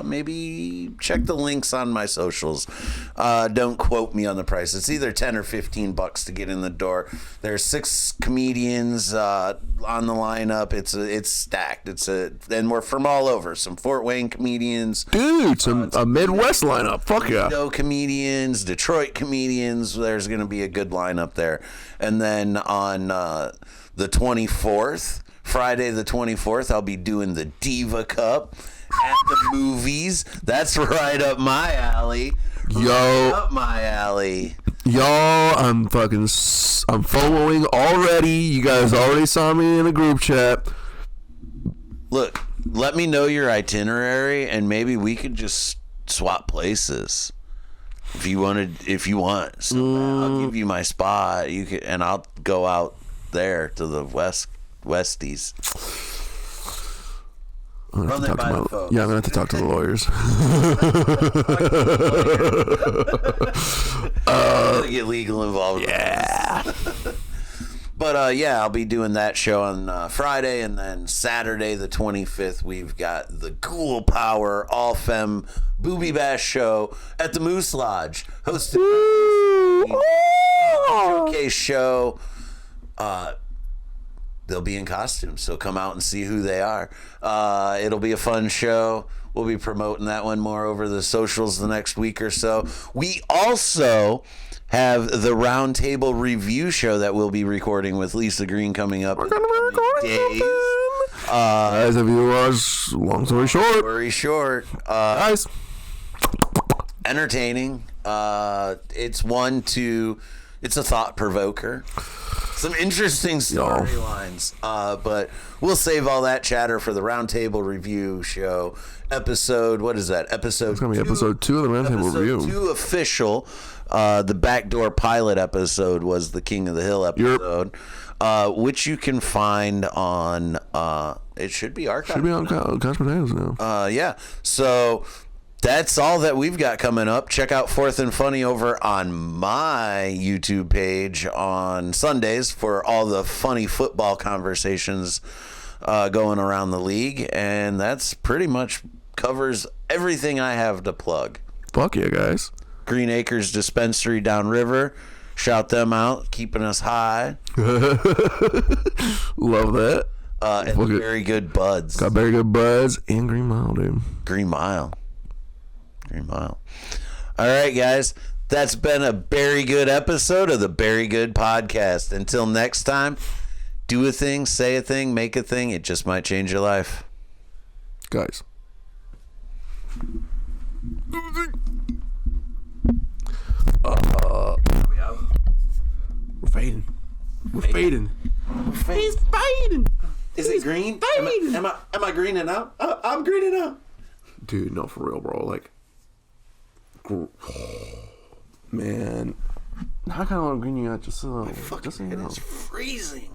Maybe check the links on my socials. Don't quote me on the price. It's either $10 or $15 to get in the door. There's 6 comedians on the lineup. It's stacked. And we're from all over. Some Fort Wayne comedians, dude. A Midwest lineup. Fuck yeah. Toledo comedians, Detroit comedians. There's gonna be a good lineup there. And then on the 24th, Friday the 24th, I'll be doing the Diva Cup at the movies. That's right up my alley. Y'all, I'm following already. You guys already saw me in the group chat. Look, let me know your itinerary and maybe we could just swap places. If you want. So I'll give you my spot. And I'll go out there to the Westies. I'm gonna have to talk to the lawyers. Get legal involved. Yeah. But I'll be doing that show on Friday, and then Saturday the 25th, we've got the Ghoul Power All Femme Booby Bash show at the Moose Lodge, hosted showcase show. They'll be in costumes, so come out and see who they are. It'll be a fun show. We'll be promoting that one more over the socials the next week or so. We also have the Roundtable Review show that we'll be recording with Lisa Green coming up in days. Guys, if you watch, long story short. Guys. Entertaining. It's a thought provoker. Some interesting storylines, but we'll save all that chatter for the Roundtable Review show episode. What is that? Episode. It's gonna be episode 2 of the Roundtable Review. Episode 2 official. The backdoor pilot episode was the King of the Hill episode, which you can find on. It should be archived. Should be on Couch Potatoes now. Yeah. So. That's all that we've got coming up. Check out Fourth and Funny over on my YouTube page on Sundays for all the funny football conversations going around the league. And that's pretty much covers everything I have to plug. Fuck yeah, guys. Green Acres Dispensary downriver. Shout them out, keeping us high. Love that. And very good buds. Got very good buds and Green Mile, dude. Green Mile. All right, guys. That's been a very good episode of the Very Good Podcast. Until next time, do a thing, say a thing, make a thing. It just might change your life. Guys. We're fading. We're fading. He's fading. Is it green? Am I greening out? I'm greening out. Dude, no, for real, bro. Like, man, how can I want to green you out just so? Fucking Just so you head know. is freezing.